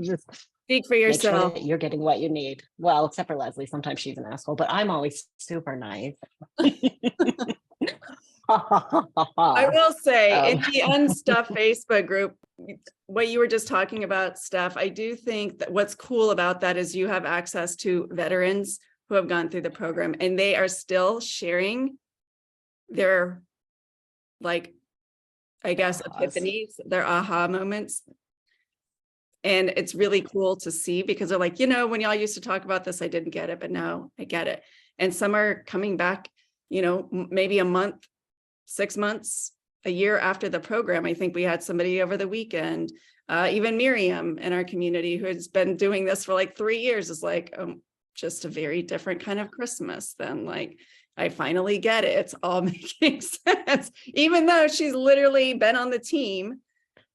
Just Speak for Make sure yourself. that you're getting what you need. Well, except for Leslie, sometimes she's an asshole, but I'm always super nice. I will say in Um, the Unstuff Facebook group, what you were just talking about, Steph, I do think that what's cool about that is you have access to veterans who have gone through the program, and they are still sharing their, like, I guess, Ahas. epiphanies, their aha moments. And it's really cool to see, because they're like, when y'all used to talk about this, I didn't get it, but now I get it. And some are coming back, maybe a month, 6 months, a year after the program. I think we had somebody over the weekend, even Miriam in our community, who has been doing this for like 3 years, is like, just a very different kind of Christmas than, like, I finally get it. It's all making sense, even though she's literally been on the team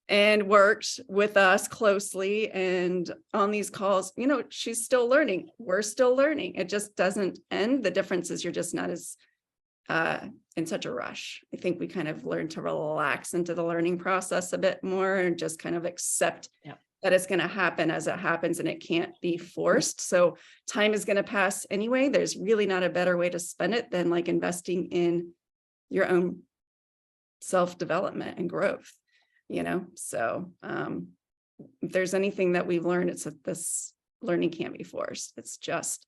and worked with us closely and on these calls. She's still learning. We're still learning. It just doesn't end. The difference is you're just not as in such a rush. I think we kind of learn to relax into the learning process a bit more and just kind of accept that it's going to happen as it happens, and it can't be forced. So time is going to pass anyway. There's really not a better way to spend it than like investing in your own self-development and growth, So if there's anything that we've learned, it's that this learning can't be forced. It's just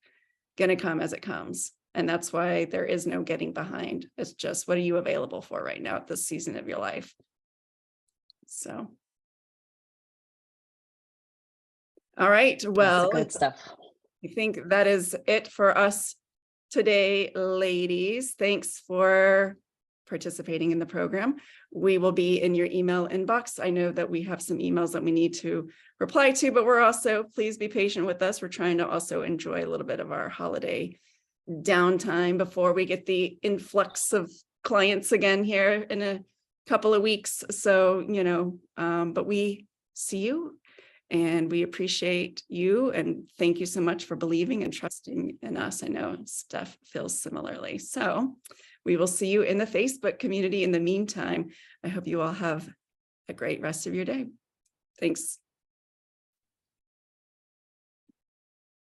going to come as it comes. And that's why there is no getting behind. It's just, what are you available for right now at this season of your life? So. All right. Well, good stuff. I think that is it for us today, ladies. Thanks for participating in the program. We will be in your email inbox. I know that we have some emails that we need to reply to, but we're also, please be patient with us. We're trying to also enjoy a little bit of our holiday downtime before we get the influx of clients again here in a couple of weeks. So, but we see you and we appreciate you, and thank you so much for believing and trusting in us. I know Steph feels similarly. So we will see you in the Facebook community. In the meantime, I hope you all have a great rest of your day. Thanks.